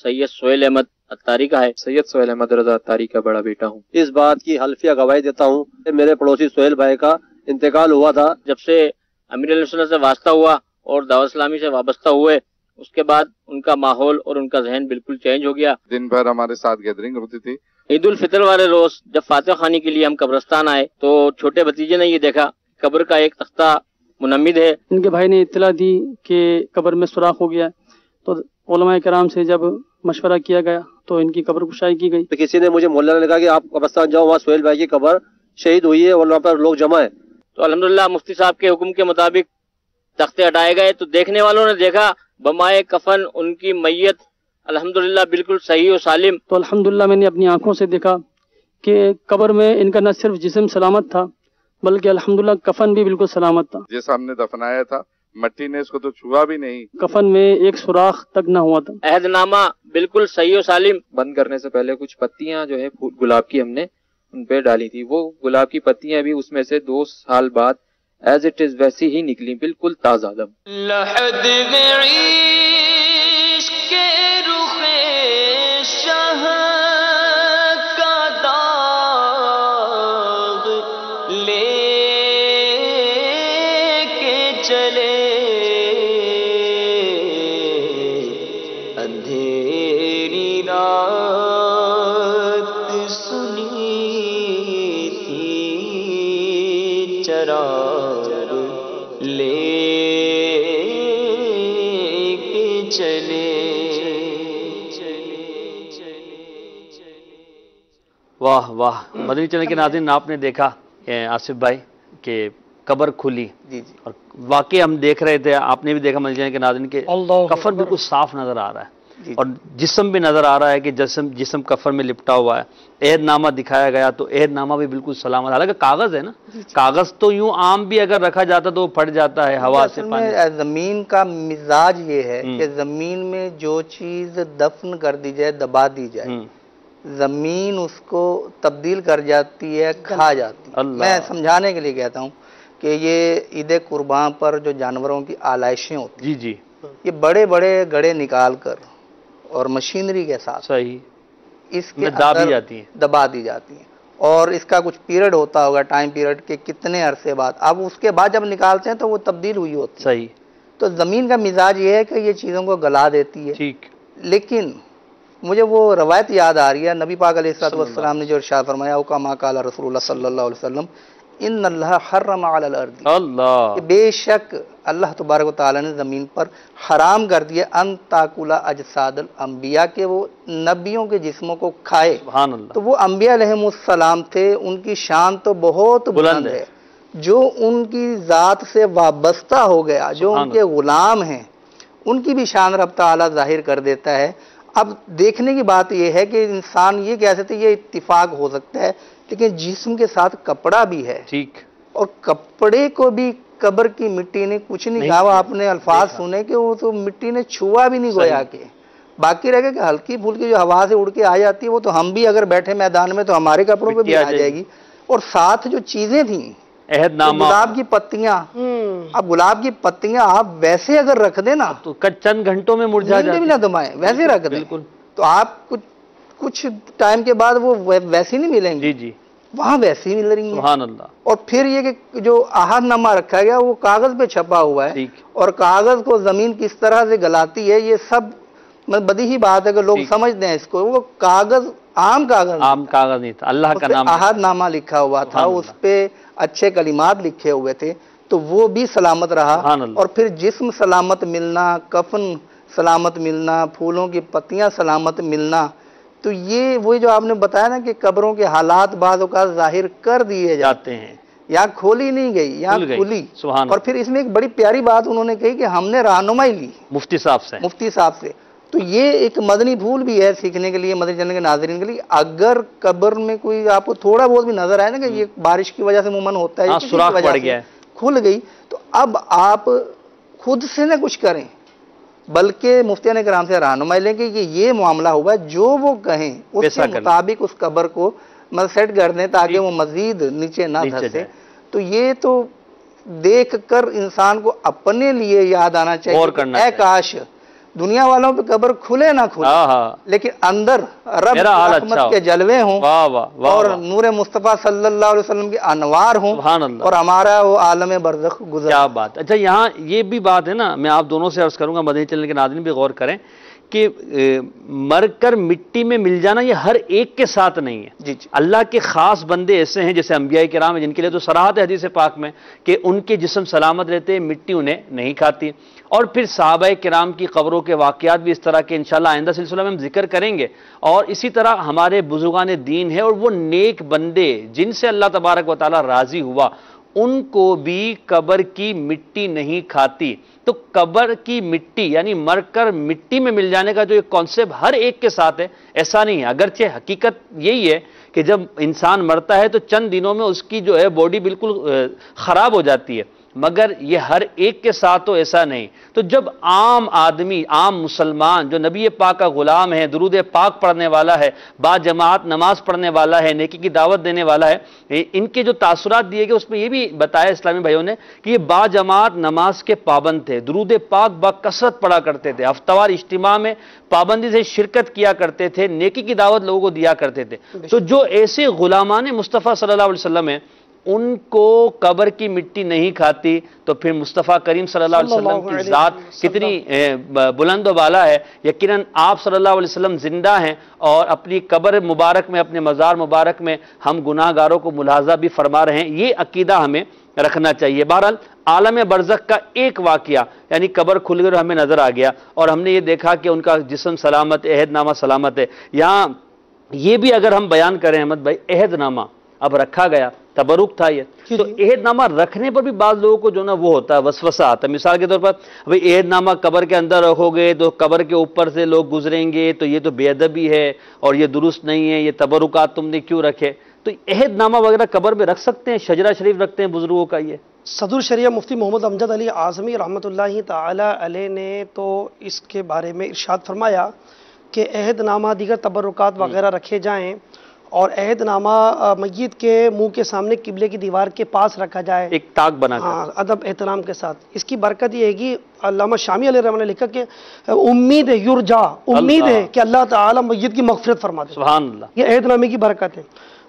سید سہیل احمد اتاری کا ہے۔ سید سہیل احمد رضا اتاری کا بڑا بیٹا ہوں۔ اس بات کی حلفیہ گواہی دیتا ہوں کہ میرے پڑوسی سہیل بھائی کا انتقال ہوا تھا۔ جب سے امیر علیہ السلام سے واسطہ ہوا اور دعوت اسلامی سے وابستہ ہوئے، اس کے بعد ان کا ماحول اور ان کا ذہن بالکل چینج ہو گیا۔ دن بھر ہمارے ساتھ گیدرنگ ہوتی تھی۔ عید الفطر والے روز جب فاتح خوانی کے لیے ہم قبرستان آئے تو چھوٹے بھتیجے نے یہ دیکھا قبر کا ایک تختہ منمد ہے۔ ان کے بھائی نے اطلاع دی کہ قبر میں سوراخ ہو گیا، تو علماء کرام سے جب مشورہ کیا گیا تو ان کی قبر کشائی کی گئی۔ تو کسی نے مجھے محلہ نے کہا کہ آپ قبرستان جاؤ، وہاں سہیل بھائی کی قبر شہید ہوئی ہے اور وہاں پر لوگ جمع ہیں۔ تو الحمدللہ مفتی صاحب کے حکم کے مطابق تختے ہٹائے گئے، تو دیکھنے والوں نے دیکھا بمائے کفن ان کی میت الحمدللہ بالکل صحیح و سالم۔ تو الحمدللہ میں نے اپنی آنکھوں سے دیکھا کہ قبر میں ان کا نہ صرف جسم سلامت تھا بلکہ الحمدللہ کفن بھی بالکل سلامت تھا۔ جیسا ہم نے دفنایا تھا مٹی نے اس کو تو چھوا بھی نہیں، کفن میں ایک سوراخ تک نہ ہوا تھا۔ عہد نامہ بالکل صحیح و سالم۔ بند کرنے سے پہلے کچھ پتیاں جو ہے گلاب کی ہم نے ان پہ ڈالی تھی، وہ گلاب کی پتیاں بھی اس میں سے 2 سال بعد ایز اٹ از ویسی ہی نکلی، بالکل تازہ دم۔ لحد عشق کے رخ شہ کا داغ لے کے چلے، اندھیری رات سنی تھی چراغ لے کے چلے۔ واہ واہ، مدنی چینل کے ناظرین آپ نے دیکھا آصف بھائی کہ قبر کھلی، جی جی، اور واقعی ہم دیکھ رہے تھے، آپ نے بھی دیکھا مدنی چینل کے ناظرین کے کفن بالکل صاف نظر آ رہا ہے، اور جسم بھی نظر آ رہا ہے کہ جسم کفن میں لپٹا ہوا ہے۔ عہد نامہ دکھایا گیا تو عہد نامہ بھی بالکل سلامت، حالانکہ کاغذ ہے نا، کاغذ تو یوں عام بھی اگر رکھا جاتا تو وہ پھٹ جاتا ہے ہوا سے، اصل پانی میں زمین کا مزاج یہ ہے کہ زمین میں جو چیز دفن کر دی جائے، دبا دی جائے، زمین اس کو تبدیل کر جاتی ہے، کھا جاتی ہے۔ میں سمجھانے کے لیے کہتا ہوں کہ یہ عید قربان پر جو جانوروں کی آلائشیں ہوتی ہیں، جی جی یہ بڑے بڑے گڑے نکال کر اور مشینری کے ساتھ صحیح اس کے دبا دی اندر جاتی ہیں، دبا دی جاتی ہیں، اور اس کا کچھ پیریڈ ہوتا ہوگا، ٹائم پیریڈ کے کتنے عرصے بعد، اب اس کے بعد جب نکالتے ہیں تو وہ تبدیل ہوئی ہوتی ہے۔ صحیح، تو زمین کا مزاج یہ ہے کہ یہ چیزوں کو گلا دیتی ہے۔ ٹھیک، لیکن مجھے وہ روایت یاد آ رہی ہے، نبی پاک علیہ الصلوۃ والسلام نے جو ارشاد فرمایا، کما قال رسول اللہ صلی اللہ علیہ وسلم، ان اللہ حرم علی الارض، اللہ، کہ بے شک اللہ تبارک و تعالیٰ نے زمین پر حرام کر دیا ان تاکلا اجساد الانبیاء، کہ وہ نبیوں کے جسموں کو کھائے۔ سبحان اللہ، تو وہ انبیاء علیہم السلام تھے، ان کی شان تو بہت بلند ہے۔ جو ان کی ذات سے وابستہ ہو گیا، جو ان کے غلام ہیں، ان کی بھی شان رب تعالیٰ ظاہر کر دیتا ہے۔ اب دیکھنے کی بات یہ ہے کہ انسان یہ کہہ سکتے یہ اتفاق ہو سکتا ہے، لیکن جسم کے ساتھ کپڑا بھی ہے، ٹھیک، اور کپڑے کو بھی قبر کی مٹی نے کچھ نہیں کہا۔ وہ آپ نے الفاظ سنے کہ وہ تو مٹی نے چھوا بھی نہیں گویا کہ، باقی رہ گیا کہ ہلکی پھلکی جو ہوا سے اڑ کے آ جاتی ہے وہ تو ہم بھی اگر بیٹھے میدان میں تو ہمارے کپڑوں پہ بھی آ جائے گی۔ اور ساتھ جو چیزیں تھیں، عہد نامہ، گلاب کی پتیاں، اب گلاب کی پتیاں آپ ویسے اگر رکھ دیں نا تو چند گھنٹوں میں مرجھا نیند بھی نہ دمائیں، ویسے رکھ دیں تو آپ کچھ ٹائم کے بعد وہ ویسی نہیں ملیں گی، جی جی، وہاں ویسی ہی مل رہی ہیں۔ سبحان اللہ، اور پھر یہ کہ جو عہد نامہ رکھا گیا وہ کاغذ پہ چھپا ہوا ہے، ٹھیک، اور کاغذ کو زمین کس طرح سے گلاتی ہے یہ سب بدیہی بات ہے کہ لوگ سمجھتے ہیں اس کو۔ وہ کاغذ عام کاغذ نہیں تھا، اللہ کا نام، عہد نامہ لکھا ہوا تھا، اس پہ اچھے کلمات لکھے ہوئے تھے، تو وہ بھی سلامت رہا۔ اور پھر جسم سلامت ملنا، کفن سلامت ملنا، پھولوں کی پتیاں سلامت ملنا، تو یہ وہی جو آپ نے بتایا نا کہ قبروں کے حالات بعض اوقات ظاہر کر دیے جاتے ہیں، یا کھولی نہیں گئی یا کھلی۔ اور پھر اس میں ایک بڑی پیاری بات انہوں نے کہی کہ ہم نے رہنمائی لی مفتی صاحب سے، تو یہ ایک مدنی پھول بھی ہے سیکھنے کے لیے، مدنی چینل کے ناظرین کے لیے۔ اگر قبر میں کوئی آپ کو تھوڑا بہت بھی نظر آئے نا کہ یہ بارش کی وجہ سے عموماً ہوتا ہے، سوراخ پڑ گیا ہے، کھل گئی، تو اب آپ خود سے نہ کچھ کریں بلکہ مفتیان کرام سے رہنمائی لیں کہ یہ معاملہ ہوا ہے، جو وہ کہیں اس کے مطابق اس قبر کو سیٹ کر دیں تاکہ وہ مزید نیچے نہ دھسے۔ تو یہ تو دیکھ کر انسان کو اپنے لیے یاد آنا چاہیے، اے کاش دنیا والوں پہ قبر کھلے نہ کھلے لیکن اندر رب رحمت کے جلوے ہوں اور نور مصطفیٰ صلی اللہ علیہ وسلم کے انوار ہوں اور ہمارا وہ عالم برزخ گزر۔ کیا بات۔ اچھا یہاں یہ بھی بات ہے نا، میں آپ دونوں سے عرض کروں گا، مدنی چینل کے ناظرین بھی غور کریں کہ مر کر مٹی میں مل جانا یہ ہر ایک کے ساتھ نہیں ہے۔ اللہ کے خاص بندے ایسے ہیں جیسے انبیاء کرام ہیں جن کے لیے تو صراحت ہے حدیث پاک میں کہ ان کے جسم سلامت رہتے ہیں، مٹی انہیں نہیں کھاتی۔ اور پھر صحابہ کرام کی قبروں کے واقعات بھی اس طرح کے انشاءاللہ آئندہ سلسلہ میں ہم ذکر کریں گے۔ اور اسی طرح ہمارے بزرگان دین ہے اور وہ نیک بندے جن سے اللہ تبارک و تعالیٰ راضی ہوا، ان کو بھی قبر کی مٹی نہیں کھاتی۔ تو قبر کی مٹی یعنی مر کر مٹی میں مل جانے کا جو ایک کانسیپٹ ہر ایک کے ساتھ ہے، ایسا نہیں ہے۔ اگرچہ حقیقت یہی ہے کہ جب انسان مرتا ہے تو چند دنوں میں اس کی جو ہے باڈی بالکل خراب ہو جاتی ہے، مگر یہ ہر ایک کے ساتھ تو ایسا نہیں۔ تو جب عام آدمی، عام مسلمان جو نبی پاک کا غلام ہے، درود پاک پڑھنے والا ہے، با جماعت نماز پڑھنے والا ہے، نیکی کی دعوت دینے والا ہے، ان کے جو تاثرات دیے گئے اس میں یہ بھی بتایا اسلامی بھائیوں نے کہ یہ با جماعت نماز کے پابند تھے، درود پاک با کثرت پڑھا کرتے تھے، ہفتہ وار اجتماع میں پابندی سے شرکت کیا کرتے تھے، نیکی کی دعوت لوگوں کو دیا کرتے تھے۔ تو جو ایسے غلامان مصطفیٰ صلی اللہ علیہ وسلم ہیں ان کو قبر کی مٹی نہیں کھاتی، تو پھر مصطفیٰ کریم صلی اللہ علیہ وسلم کی ذات کتنی بلند و بالا ہے۔ یقیناً آپ صلی اللہ علیہ وسلم زندہ ہیں اور اپنی قبر مبارک میں، اپنے مزار مبارک میں ہم گناہ گاروں کو ملاحظہ بھی فرما رہے ہیں، یہ عقیدہ ہمیں رکھنا چاہیے۔ بہرحال عالم برزخ کا ایک واقعہ یعنی قبر کھل کر ہمیں نظر آ گیا اور ہم نے یہ دیکھا کہ ان کا جسم سلامت ہے، عہد نامہ سلامت ہے۔ یہاں یہ بھی اگر ہم بیان کریں احمد بھائی، عہد نامہ اب رکھا گیا، تبرک تھا یہ، تو عہد نامہ رکھنے پر بھی بعض لوگوں کو جو نا وہ ہوتا ہے، وسوسہ آتا ہے۔ مثال کے طور پر بھئی عہد نامہ قبر کے اندر رکھو گے تو قبر کے اوپر سے لوگ گزریں گے تو یہ تو بے ادبی ہے اور یہ درست نہیں ہے، یہ تبرکات تم نے کیوں رکھے؟ تو عہد نامہ وغیرہ قبر میں رکھ سکتے ہیں، شجرہ شریف رکھتے ہیں بزرگوں کا۔ یہ صدر شریعہ مفتی محمد امجد علی اعظمی رحمۃ اللہ تعالی علیہ نے تو اس کے بارے میں ارشاد فرمایا کہ عہد نامہ دیگر تبرکات وغیرہ رکھے جائیں اور عہد نامہ میت کے منہ کے سامنے قبلے کی دیوار کے پاس رکھا جائے، ایک تاک بنا کر ادب احترام کے ساتھ۔ اس کی برکت یہ ہے کہ علامہ شامی علیہ الرحمہ نے لکھا کہ امید ہے، یرجا، امید ہے کہ اللہ تعالی میت کی مغفرت فرما دے۔ سبحان اللہ، یہ عہد نامے کی برکت ہے۔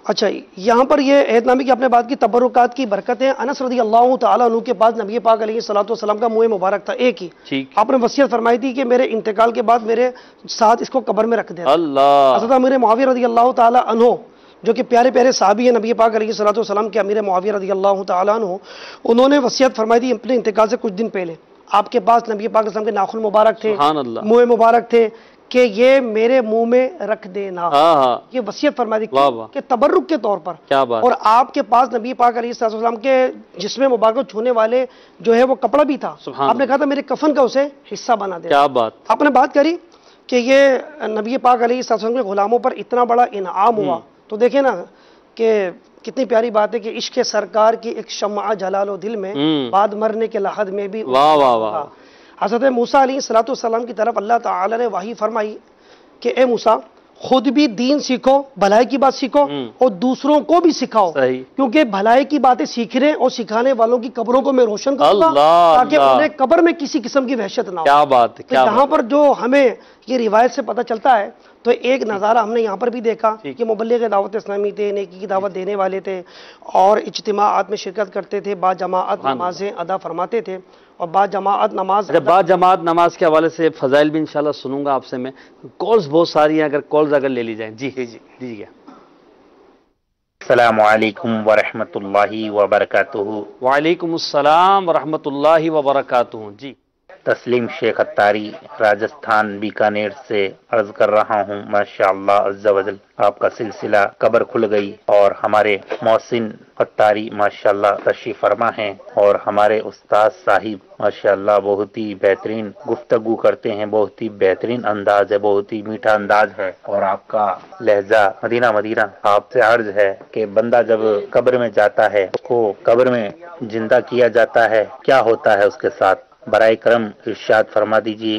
اچھا یہاں پر یہ عہد نامے کی اپنے بات کی تبرکات کی برکت ہے۔ انس رضی اللہ تعالیٰ عنہ کے پاس نبی پاک علیہ الصلوۃ والسلام کا منہ مبارک تھا ایک ہی، آپ نے وصیت فرمائی تھی کہ میرے انتقال کے بعد میرے ساتھ اس کو قبر میں رکھ دے۔ اللہ حضرت امیر معاویہ رضی اللہ تعالیٰ عنہ جو کہ پیارے پیارے صحابی ہیں نبی پاک علیہ الصلوۃ والسلام کے امیر معاویہ رضی اللہ تعالیٰ عنہ، انہوں نے وصیت فرمائی تھی اپنے انتقال سے کچھ دن پہلے. آپ کے پاس نبی پاک علیہ السلام کے ناخن مبارک تھے، سبحان اللہ، منہ مبارک تھے کہ یہ میرے منہ میں رکھ دینا. یہ وصیت فرمائی تھی کہ تبرک کے طور پر. کیا بات. اور آپ کے پاس نبی پاک علیہ السلام کے جسم مبارک کو چھونے والے جو ہے وہ کپڑا بھی تھا. آپ نے کہا تھا میرے کفن کا اسے حصہ بنا دے. کیا بات. آپ نے بات کری کہ یہ نبی پاک علیہ السلام کے غلاموں پر اتنا بڑا انعام ہوا، تو دیکھیں نا کہ کتنی پیاری بات ہے کہ عشق سرکار کی ایک شمع جلال و دل میں بعد مرنے کے لحد میں بھی. واہ واہ واہ. حضرت موسیٰ علیہ السلام کی طرف اللہ تعالی نے وحی فرمائی کہ اے موسیٰ خود بھی دین سیکھو، بھلائی کی بات سیکھو اور دوسروں کو بھی سکھاؤ، کیونکہ بھلائی کی باتیں سیکھنے اور سکھانے والوں کی قبروں کو میں روشن کروں گا تاکہ انہیں قبر میں کسی قسم کی وحشت نہ ہو. کیا بات ہے. یہاں پر جو ہمیں یہ روایت سے پتہ چلتا ہے تو ایک نظارہ ہم نے یہاں پر بھی دیکھا کہ مبلغ دعوت اسلامی تھے، نیکی کی دعوت دینے والے تھے اور اجتماعات میں شرکت کرتے تھے، با جماعت نمازیں ادا فرماتے تھے اور با جماعت نماز. با جماعت نماز کے حوالے سے فضائل بھی انشاءاللہ سنوں گا آپ سے میں. کالز بہت ساری ہیں، اگر کالز اگر لے لی جائیں. جی جی. السلام علیکم ورحمۃ اللہ وبرکاتہ. وعلیکم السلام ورحمۃ اللہ وبرکاتہ. جی. تسلیم شیخ اتاری راجستھان بیکانیر سے عرض کر رہا ہوں. ماشاءاللہ عز و جل آپ کا سلسلہ قبر کھل گئی اور ہمارے محسن اتاری ماشاءاللہ تشریف فرما ہیں اور ہمارے استاد صاحب ماشاءاللہ بہت ہی بہترین گفتگو کرتے ہیں، بہت ہی بہترین انداز ہے، بہت ہی میٹھا انداز ہے اور آپ کا لہجہ مدینہ. آپ سے عرض ہے کہ بندہ جب قبر میں جاتا ہے اس کو قبر میں زندہ کیا جاتا ہے، کیا ہوتا ہے اس کے ساتھ؟ برائے کرم ارشاد فرما دیجیے.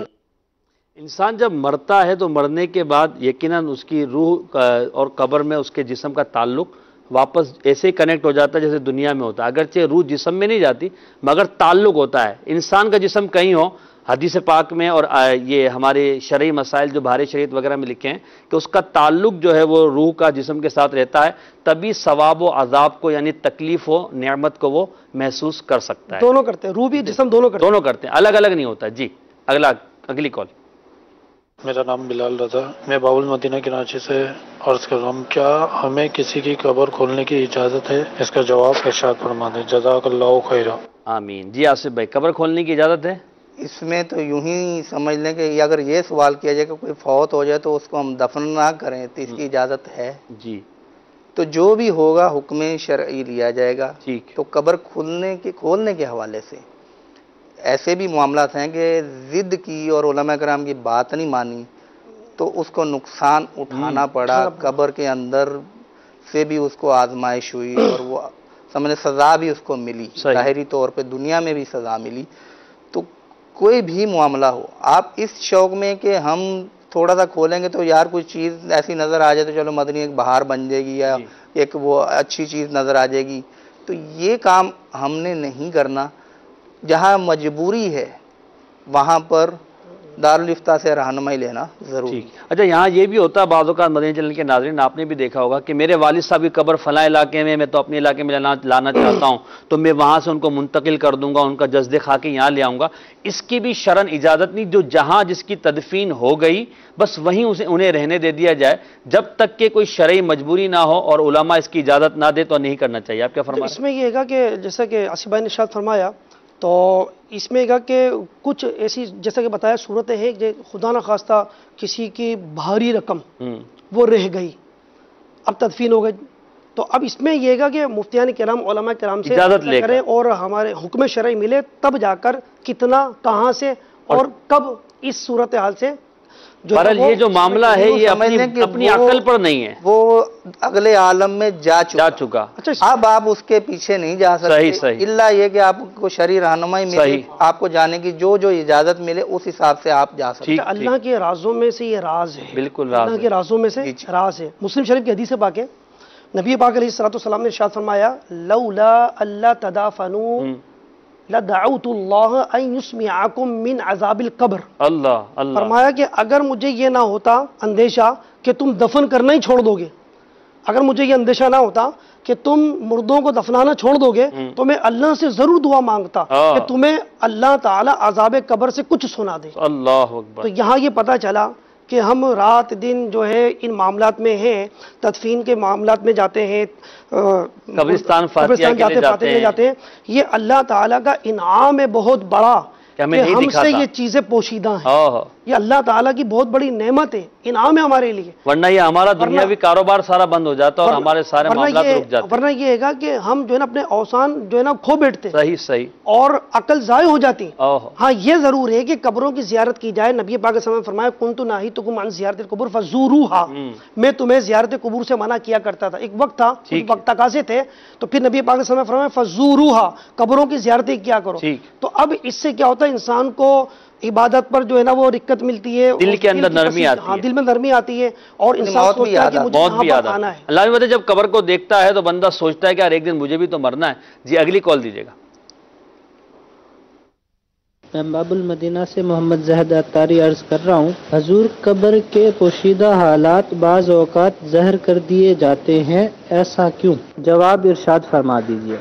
انسان جب مرتا ہے تو مرنے کے بعد یقیناً اس کی روح اور قبر میں اس کے جسم کا تعلق واپس ایسے ہی کنیکٹ ہو جاتا ہے جیسے دنیا میں ہوتا ہے. اگرچہ روح جسم میں نہیں جاتی مگر تعلق ہوتا ہے. انسان کا جسم کہیں ہو، حدیث پاک میں اور یہ ہمارے شرعی مسائل جو بہار شریعت وغیرہ میں لکھے ہیں کہ اس کا تعلق جو ہے وہ روح کا جسم کے ساتھ رہتا ہے، تبھی ثواب و عذاب کو یعنی تکلیف و نعمت کو وہ محسوس کر سکتا ہے. دونوں کرتے ہیں، روح بھی جسم دونوں کرتے ہیں، الگ الگ نہیں ہوتا. جی اگلی کال. میرا نام بلال رضا، میں باول مدینہ کراچی سے عرض کر رہا ہوں، کیا ہمیں کسی کی قبر کھولنے کی اجازت ہے؟ اس کا جواب ارشاد فرما دیں. جزاک اللہ خیرہ. آمین. جی آصف بھائی، قبر کھولنے کی اجازت ہے؟ اس میں تو یوں ہی سمجھ لیں کہ اگر یہ سوال کیا جائے کہ کوئی فوت ہو جائے تو اس کو ہم دفن نہ کریں تو اس کی اجازت ہے. جی. تو جو بھی ہوگا حکم شرعی لیا جائے گا. ٹھیک. تو قبر کھولنے کے حوالے سے ایسے بھی معاملات ہیں کہ ضد کی اور علماء کرام کی بات نہیں مانی تو اس کو نقصان اٹھانا پڑا. قبر کے اندر سے بھی اس کو آزمائش ہوئی اور وہ سمجھے سزا بھی اس کو ملی، ظاہری طور پہ دنیا میں بھی سزا ملی. تو کوئی بھی معاملہ ہو، آپ اس شوق میں کہ ہم تھوڑا سا کھولیں گے تو یار کوئی چیز ایسی نظر آ جائے تو چلو مدنی ایک بہار بن جائے گی یا ایک وہ اچھی چیز نظر آ جائے گی، تو یہ کام ہم نے نہیں کرنا. جہاں مجبوری ہے وہاں پر دارالفتاء سے رہنمائی لینا ضروری. اچھا، یہاں یہ بھی ہوتا ہے بعض اوقات مدنی چینل کے ناظرین آپ نے بھی دیکھا ہوگا کہ میرے والد صاحب کی قبر فلاں علاقے میں تو اپنے علاقے میں لانا چاہتا ہوں تو میں وہاں سے ان کو منتقل کر دوں گا، ان کا جسد خاک یہاں لے آؤں گا. اس کی بھی شرعن اجازت نہیں. جو جہاں جس کی تدفین ہو گئی بس وہیں انہیں رہنے دے دیا جائے جب تک کہ کوئی شرعی مجبوری نہ ہو اور علماء اس کی اجازت نہ دے تو نہیں کرنا چاہیے. آپ کیا فرمائیں؟ اس میں یہ ہے کہ جیسا کہ آصف بھائی نے ارشاد فرمایا تو اس میں یہ کہ کچھ ایسی جیسا کہ بتایا صورتیں ہیں کہ خدا نہ خواستہ کسی کی بھاری رقم وہ رہ گئی، اب تدفین ہو گئی، تو اب اس میں یہ ہے کہ مفتیان کرام علماء کرام سے اجازت لے کریں اور ہمارے حکم شرعی ملے تب جا کر کتنا کہاں سے اور کب اس صورتحال سے بہرحال یہ جو معاملہ ہے یہ اپنی عقل پر نہیں ہے، وہ اگلے عالم میں جا چکا. اب آپ اس کے پیچھے نہیں جا سکتے الا یہ کہ آپ کو شرعی رہنمائی ملے، آپ کو جانے کی جو اجازت ملے اس حساب سے آپ جا سکتے. اللہ کے رازوں میں سے یہ راز ہے، بالکل اللہ کے رازوں میں سے راز ہے. مسلم شریف کی حدیث پاک ہے، نبی پاک علیہ الصلوۃ نے ارشاد فرمایا لولا اللہ تدافنوا لدعوت اللہ ان یسمعکم من عذاب القبر. اللہ فرمایا کہ اگر مجھے یہ نہ ہوتا اندیشہ کہ تم دفن کرنا ہی چھوڑ دو گے، اگر مجھے یہ اندیشہ نہ ہوتا کہ تم مردوں کو دفنانا چھوڑ دو گے تو میں اللہ سے ضرور دعا مانگتا کہ تمہیں اللہ تعالی عذاب قبر سے کچھ سنا دے. اللہ اکبر. تو یہاں یہ پتہ چلا کہ ہم رات دن جو ہے ان معاملات میں ہیں، تدفین کے معاملات میں جاتے ہیں، قبرستان فاتحہ کے لیے جاتے ہیں، یہ اللہ تعالیٰ کا انعام ہے بہت بڑا کہ ہم سے یہ چیزیں پوشیدہ ہیں۔ یہ اللہ تعالیٰ کی بہت بڑی نعمت ہے، انعام ہے ہمارے لیے، ورنہ یہ ہمارا دنیاوی کاروبار سارا بند ہو جاتا اور ہمارے سارے معاملات رک جاتے، ورنہ یہ ہے کہ ہم جو ہے نا اپنے اوسان جو ہے نا کھو بیٹھتے، صحیح اور عقل ضائع ہو جاتی۔ ہاں یہ ضرور ہے کہ قبروں کی زیارت کی جائے۔ نبی پاک صلی اللہ علیہ وسلم نے فرمایا کنت نہیتکم عن زیارت القبور فزوروها، میں تمہیں زیارت قبور سے منع کیا کرتا تھا۔ ایک وقت تھا، وقت تقاضے تھے، تو پھر نبی پاک صلی اللہ علیہ وسلم نے فرمایا فزوروها، قبروں کی زیارتیں کیا کرو۔ تو اب اس سے کیا ہوتا ہے، انسان کو عبادت پر جو ہے نا وہ رکت ملتی ہے، دل کے اندر نرمی آتی ہے، دل میں نرمی آتی ہے، اور انسان سوچتا ہے کہ مجھے یہاں پر آنا ہے۔ اللہ نے جب قبر کو دیکھتا ہے تو بندہ سوچتا ہے کہ یار ایک دن مجھے بھی تو مرنا ہے۔ جی اگلی کال دیجیے گا۔ میں باب المدینہ سے محمد زہد عطاری عرض کر رہا ہوں، حضور قبر کے پوشیدہ حالات بعض اوقات ظاہر کر دیے جاتے ہیں، ایسا کیوں؟ جواب ارشاد فرما دیجیے۔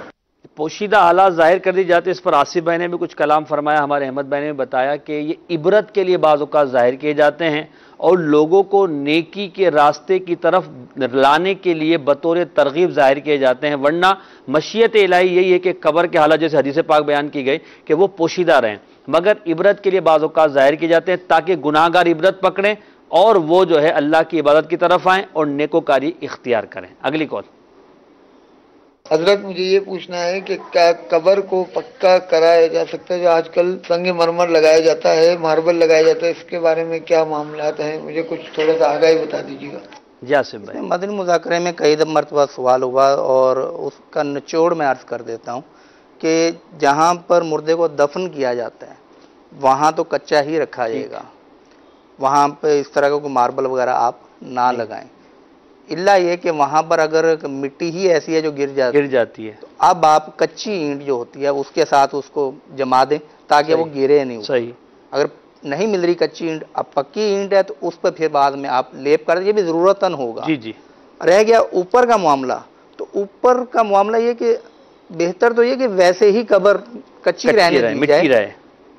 پوشیدہ حالات ظاہر کر دی جاتے، اس پر آصف بھائی نے بھی کچھ کلام فرمایا، ہمارے احمد بھائی نے بھی بتایا کہ یہ عبرت کے لیے بعض اوقات ظاہر کیے جاتے ہیں اور لوگوں کو نیکی کے راستے کی طرف لانے کے لیے بطور ترغیب ظاہر کیے جاتے ہیں، ورنہ مشیت الہی یہی ہے کہ قبر کے حالات جیسے حدیث پاک بیان کی گئی کہ وہ پوشیدہ رہیں، مگر عبرت کے لیے بعض اوقات ظاہر کیے جاتے ہیں تاکہ گناہگار عبرت پکڑیں اور وہ جو ہے اللہ کی عبادت کی طرف آئیں اور نیکوکاری اختیار کریں۔ اگلی کال۔ حضرت مجھے یہ پوچھنا ہے کہ کیا قبر کو پکا کرایا جا سکتا ہے؟ جو آج کل سنگ مرمر لگایا جاتا ہے، ماربل لگایا جاتا ہے، اس کے بارے میں کیا معاملات ہیں؟ مجھے کچھ تھوڑا سا آگاہی بتا دیجیے گا۔ جی آصف بھائی۔ مدنی مذاکرے میں کئی مرتبہ سوال ہوا اور اس کا نچوڑ میں عرض کر دیتا ہوں کہ جہاں پر مردے کو دفن کیا جاتا ہے وہاں تو کچا ہی رکھا جائے گا، وہاں پہ اس طرح کا کوئی ماربل وغیرہ آپ نہ لگائیں، اللہ یہ کہ وہاں پر اگر مٹی ہی ایسی ہے جو گر جاتی ہے تو اب آپ کچی اینٹ جو ہوتی ہے اس کے ساتھ اس کو جما دیں تاکہ وہ گرے نہیں۔ صحیح۔ اگر نہیں مل رہی کچی اینٹ، اب پکی اینٹ ہے تو اس پہ پھر بعد میں آپ لیپ کر دیں، یہ بھی ضرورتاً ہوگا۔ جی جی۔ رہ گیا اوپر کا معاملہ، تو اوپر کا معاملہ یہ کہ بہتر تو یہ کہ ویسے ہی قبر کچی رہنے جائے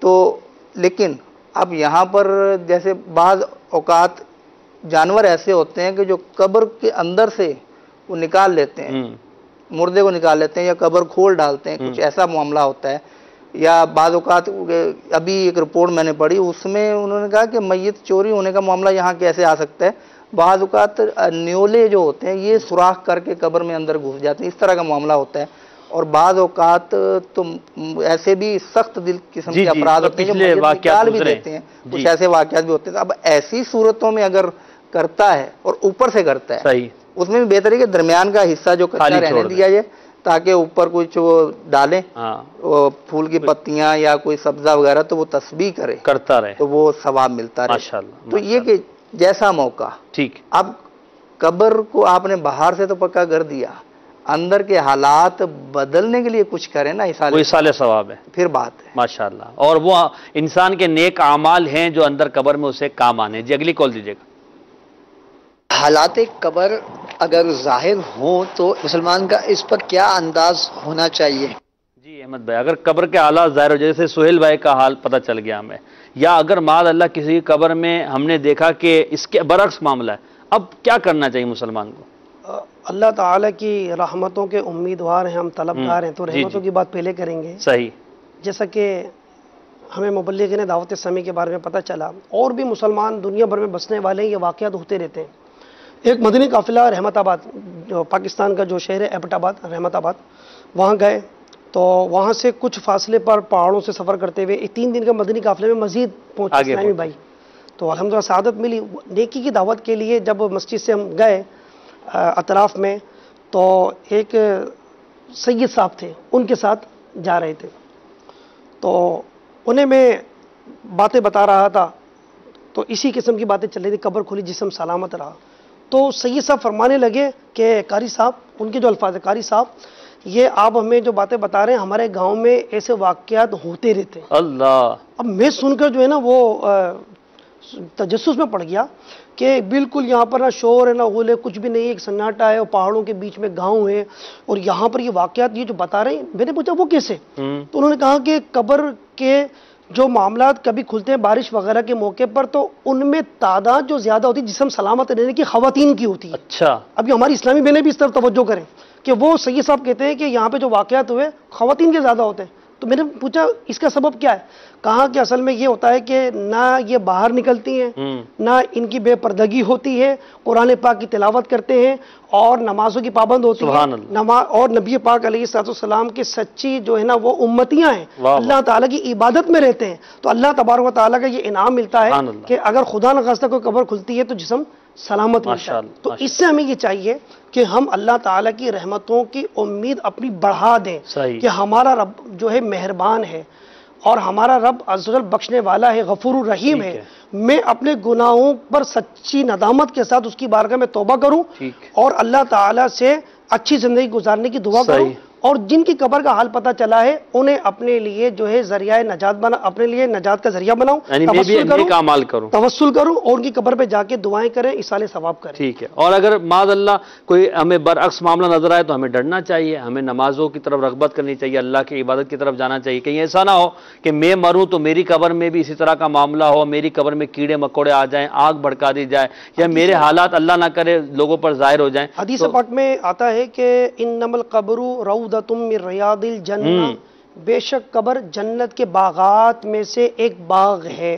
تو، لیکن اب یہاں پر جیسے بعض اوقات جانور ایسے ہوتے ہیں کہ جو قبر کے اندر سے وہ نکال لیتے ہیں، مردے کو نکال لیتے ہیں یا قبر کھول ڈالتے ہیں، کچھ ایسا معاملہ ہوتا ہے۔ یا بعض اوقات ابھی ایک رپورٹ میں نے پڑھی، اس میں انہوں نے کہا کہ میت چوری ہونے کا معاملہ یہاں کیسے آ سکتا ہے، بعض اوقات نیولے جو ہوتے ہیں یہ سوراخ کر کے قبر میں اندر گھس جاتے ہیں، اس طرح کا معاملہ ہوتا ہے۔ اور بعض اوقات تو ایسے بھی سخت دل قسم کے افراد ہوتے ہیں جو نکال بھی دیتے ہیں، کچھ ایسے واقعات بھی ہوتے ہیں۔ اب ایسی صورتوں میں اگر کرتا ہے اور اوپر سے کرتا ہے، صحیح، اس میں بھی بہتر ہے کہ درمیان کا حصہ جو کچا رہنے دیا جائے تاکہ اوپر کچھ وہ ڈالیں، پھول کی پتیاں یا کوئی سبزہ وغیرہ، تو وہ تسبیح کرتا رہے تو وہ ثواب ملتا رہے۔ ماشاءاللہ۔ تو یہ کہ جیسا موقع، ٹھیک، اب قبر کو آپ نے باہر سے تو پکا کر دیا، اندر کے حالات بدلنے کے لیے کچھ کریں نا، اصالہ ثواب ہے، پھر بات ہے ماشاءاللہ، اور وہ انسان کے نیک اعمال ہیں جو اندر قبر میں اسے کام آنے۔ جی اگلی کال دیجیے گا۔ حالات قبر اگر ظاہر ہوں تو مسلمان کا اس پر کیا انداز ہونا چاہیے؟ جی احمد بھائی، اگر قبر کے حالات ظاہر ہو، جیسے سہیل بھائی کا حال پتہ چل گیا ہمیں، یا اگر معاذ اللہ کسی قبر میں ہم نے دیکھا کہ اس کے برعکس معاملہ ہے، اب کیا کرنا چاہیے مسلمان کو؟ اللہ تعالیٰ کی رحمتوں کے امیدوار ہیں، ہم طلبگار ہیں، تو رحمتوں کی بات پہلے کریں گے۔ صحیح۔ جیسا کہ ہمیں مبلغین دعوت اسلامی کے بارے میں پتہ چلا، اور بھی مسلمان دنیا بھر میں بسنے والے ہیں، یہ واقعات ہوتے رہتے ہیں۔ ایک مدنی قافلہ رحمت آباد، جو پاکستان کا جو شہر ہے ایبٹ آباد، رحمت آباد، وہاں گئے تو وہاں سے کچھ فاصلے پر پہاڑوں سے سفر کرتے ہوئے 3 دن کا مدنی قافلے میں مزید پہنچے اسلامی بھائی، تو الحمدللہ سعادت ملی۔ نیکی کی دعوت کے لیے جب مسجد سے ہم گئے اطراف میں، تو ایک سید صاحب تھے، ان کے ساتھ جا رہے تھے، تو انہیں میں باتیں بتا رہا تھا، تو اسی قسم کی باتیں چل رہی تھی، قبر کھلی جسم سلامت رہا۔ تو سید صاحب فرمانے لگے کہ قاری صاحب، ان کے جو الفاظ ہیں، قاری صاحب یہ آپ ہمیں جو باتیں بتا رہے ہیں، ہمارے گاؤں میں ایسے واقعات ہوتے رہتے ہیں۔ اللہ! اب میں سن کر جو ہے نا وہ تجسس میں پڑ گیا کہ بالکل یہاں پر نہ شور ہے نہ غول ہے، کچھ بھی نہیں، ایک سناٹا ہے، اور پہاڑوں کے بیچ میں گاؤں ہے، اور یہاں پر یہ واقعات یہ جو بتا رہے ہیں، میں نے پوچھا وہ کیسے؟ تو انہوں نے کہا کہ قبر کے جو معاملات کبھی کھلتے ہیں بارش وغیرہ کے موقع پر تو ان میں تعداد جو زیادہ ہوتی ہے جسم سلامت رہنے کی خواتین کی ہوتی ہے. اچھا ابھی ہماری اسلامی بہنیں بھی اس طرف توجہ کریں کہ وہ سید صاحب کہتے ہیں کہ یہاں پہ جو واقعات ہوئے خواتین کے زیادہ ہوتے ہیں. تو میں نے پوچھا اس کا سبب کیا ہے؟ کہا کہ اصل میں یہ ہوتا ہے کہ نہ یہ باہر نکلتی ہیں، نہ ان کی بے پردگی ہوتی ہے، قرآن پاک کی تلاوت کرتے ہیں اور نمازوں کی پابند ہوتی ہیں، اور نبی پاک علیہ الصلوۃ والسلام کے سچی جو ہے نا وہ امتیاں ہیں، اللہ تعالیٰ کی عبادت میں رہتے ہیں. تو اللہ تبارک و تعالیٰ کا یہ انعام ملتا ہے کہ اگر خدا نخواستہ کوئی قبر کھلتی ہے تو جسم سلامت ملتا ہے. تو اس سے ہمیں یہ چاہیے کہ ہم اللہ تعالیٰ کی رحمتوں کی امید اپنی بڑھا دیں کہ ہمارا رب جو ہے مہربان ہے اور ہمارا رب عز و جل بخشنے والا ہے، غفور الرحیم ہے. میں اپنے گناہوں پر سچی ندامت کے ساتھ اس کی بارگاہ میں توبہ کروں اور اللہ تعالیٰ سے اچھی زندگی گزارنے کی دعا کروں، اور جن کی قبر کا حال پتہ چلا ہے انہیں اپنے لیے جو ہے ذریعہ نجات بنا، اپنے لیے نجات کا ذریعہ بناؤں، توسل کروں اور ان کی قبر پہ جا کے دعائیں کریں، ایصال ثواب کریں. ٹھیک ہے. اور اگر معاذ اللہ کوئی ہمیں برعکس معاملہ نظر آئے تو ہمیں ڈرنا چاہیے، ہمیں نمازوں کی طرف رغبت کرنی چاہیے، اللہ کی عبادت کی طرف جانا چاہیے. کہیں ایسا نہ ہو کہ میں مروں تو میری قبر میں بھی اسی طرح کا معاملہ ہو، میری قبر میں کیڑے مکوڑے آ جائیں، آگ بھڑکا دی جائے، یا میرے حالات اللہ نہ کرے لوگوں پر ظاہر ہو جائیں. حدیث پاک میں آتا ہے کہ انما القبر روضۃ من ریاض الجنہ، بے شک قبر جنت کے باغات میں سے ایک باغ ہے.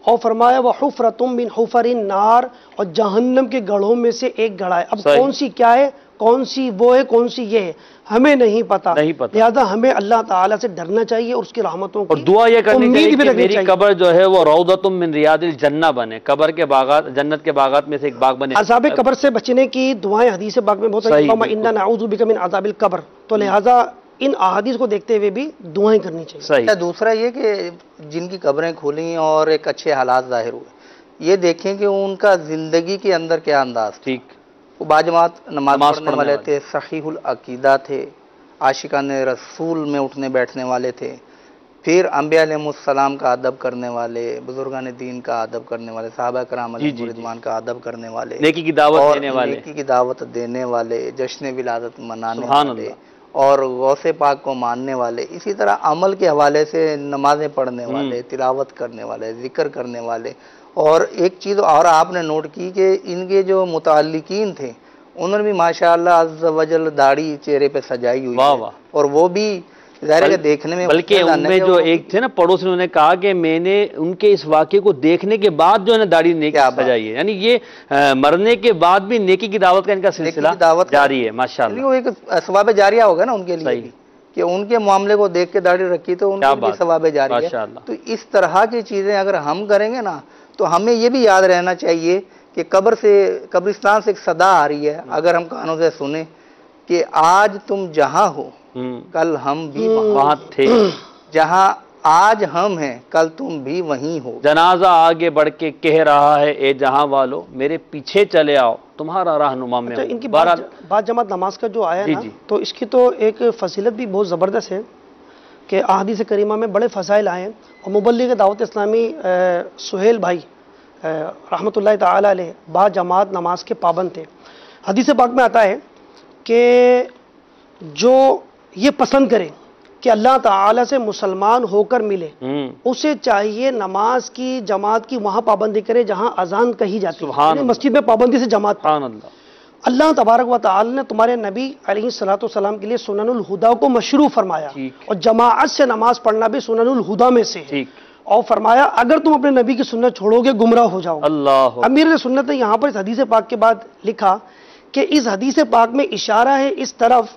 اور فرمایا وحفرۃ من حفر النار، اور جہنم کے گڑھوں میں سے ایک گڑھا ہے. اب کون سی کیا ہے، کون سی وہ ہے، کون سی یہ ہے، ہمیں نہیں پتا. لہذا ہمیں اللہ تعالیٰ سے ڈرنا چاہیے اور اس کی رحمتوں کی اور دعا یہ کرنی چاہیے کہ میری قبر جو ہے وہ روضۃ من ریاض الجنہ بنے، قبر کے باغات، جنت کے باغات میں سے ایک باغ بنے. عذاب قبر سے بچنے کی دعائیں حدیث پاک میں بہت ساری، انا نعوذ بک من عذاب القبر. تو لہذا ان احادیث کو دیکھتے ہوئے بھی دعائیں کرنی چاہیے. دوسرا یہ کہ جن کی قبریں کھولیں اور ایک اچھے حالات ظاہر ہوئے، یہ دیکھیں کہ ان کا زندگی کے اندر کیا انداز. ٹھیک. وہ باجماعت نماز پڑھنے والے تھے، صحیح العقیدہ تھے، عاشقان رسول میں اٹھنے بیٹھنے والے تھے، پھر انبیاء علیہ السلام کا ادب کرنے والے، بزرگان دین کا ادب کرنے والے، صحابہ کرام علیہم رضوان کا ادب کرنے والے، نیکی کی دعوت دینے والے، نیکی کی دعوت دینے والے، جشن ولادت منانے والے اور غوث پاک کو ماننے والے. اسی طرح عمل کے حوالے سے نمازیں پڑھنے والے، تلاوت کرنے والے، ذکر کرنے والے. اور ایک چیز اور آپ نے نوٹ کی کہ ان کے جو متعلقین تھے انہوں نے بھی ماشاءاللہ عز و جل داڑھی چہرے پہ سجائی ہوئی ہے، اور وہ بھی ظاہر ہے دیکھنے میں، بلکہ ان میں جو ایک تھے نا پڑوس، انہوں نے کہا کہ میں نے ان کے اس واقعے کو دیکھنے کے بعد جو ہے نا داڑھی نیکی سجائی ہے. یعنی یہ مرنے کے بعد بھی نیکی کی دعوت کا ان کا سلسلہ جاری ہے ماشاءاللہ. وہ ایک ثواب جاریہ ہوگا نا ان کے لیے کہ ان کے معاملے کو دیکھ کے داڑھی رکھی تو ان کے بھی ثواب جاریہ ہے. تو اس طرح کی چیزیں اگر ہم کریں گے نا تو ہمیں یہ بھی یاد رہنا چاہیے کہ قبرستان سے ایک صدا آ رہی ہے، اگر ہم کانوں سے سنیں کہ آج تم جہاں ہو کل ہم بھی وہاں تھے، جہاں آج ہم ہیں کل تم بھی وہیں ہو. جنازہ آگے بڑھ کے کہہ رہا ہے اے جہاں والو میرے پیچھے چلے آؤ تمہارا رہنما میں. ان کی بات جماعت نماز کا جو آیا نا تو اس کی تو ایک فضیلت بھی بہت زبردست ہے کہ احادیث کریمہ میں بڑے فضائل آئے ہیں. اور مبلغ دعوت اسلامی سہیل بھائی رحمۃ اللہ تعالی علیہ با جماعت نماز کے پابند تھے. حدیث پاک میں آتا ہے کہ جو یہ پسند کرے کہ اللہ تعالیٰ سے مسلمان ہو کر ملے، اسے چاہیے نماز کی جماعت کی وہاں پابندی کرے جہاں اذان کہی جاتی ہے، مسجد میں پابندی سے جماعت. اللہ تبارک و تعالی نے تمہارے نبی علیہ الصلوۃ والسلام کے لیے سنن الہدا کو مشروع فرمایا، اور جماعت سے نماز پڑھنا بھی سنن الہدا میں سے ہے. اور فرمایا اگر تم اپنے نبی کی سنت چھوڑو گے گمراہ ہو جاؤ. امیر سنت نے یہاں پر اس حدیث پاک کے بعد لکھا کہ اس حدیث پاک میں اشارہ ہے اس طرف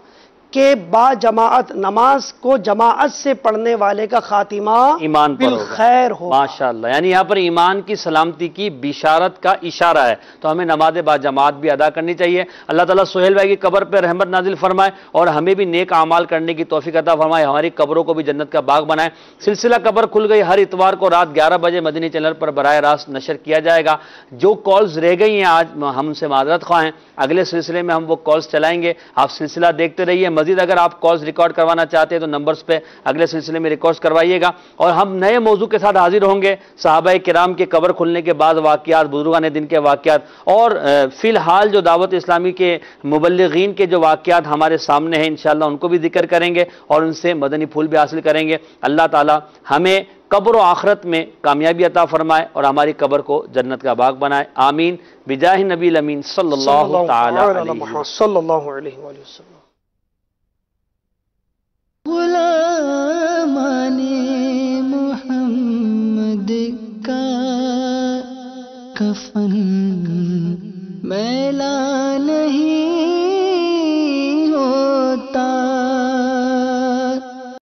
کہ با جماعت نماز کو جماعت سے پڑھنے والے کا خاتمہ ایمان پر بالخیر ہو. ماشاءاللہ. یعنی یہاں پر ایمان کی سلامتی کی بشارت کا اشارہ ہے. تو ہمیں نماز با جماعت بھی ادا کرنی چاہیے. اللہ تعالیٰ سہیل بھائی کی قبر پہ رحمت نازل فرمائے اور ہمیں بھی نیک اعمال کرنے کی توفیق عطا فرمائے، ہماری قبروں کو بھی جنت کا باغ بنائے. سلسلہ قبر کھل گئی ہر اتوار کو رات 11 بجے مدنی چینل پر براہ راست نشر کیا جائے گا. جو کالز رہ گئی ہیں آج ہم سے معذرت خواہ ہیں، اگلے سلسلے میں ہم وہ کالز چلائیں گے. آپ سلسلہ دیکھتے رہیے. مزید اگر آپ کالز ریکارڈ کروانا چاہتے ہیں تو نمبرز پہ اگلے سلسلے میں ریکارڈ کروائیے گا، اور ہم نئے موضوع کے ساتھ حاضر ہوں گے، صحابہ کرام کے قبر کھلنے کے بعد واقعات، بزرگان دین کے واقعات، اور فی الحال جو دعوت اسلامی کے مبلغین کے جو واقعات ہمارے سامنے ہیں انشاءاللہ ان کو بھی ذکر کریں گے اور ان سے مدنی پھول بھی حاصل کریں گے۔ اللہ تعالی ہمیں قبر و آخرت میں کامیابی عطا فرمائے اور ہماری قبر کو جنت کا باغ بنائے، آمین، بجاہ نبی الامین صلی اللہ تعالی علیہ صلی اللہ علیہ وآلہ وسلم۔ غلامان محمد کا کفن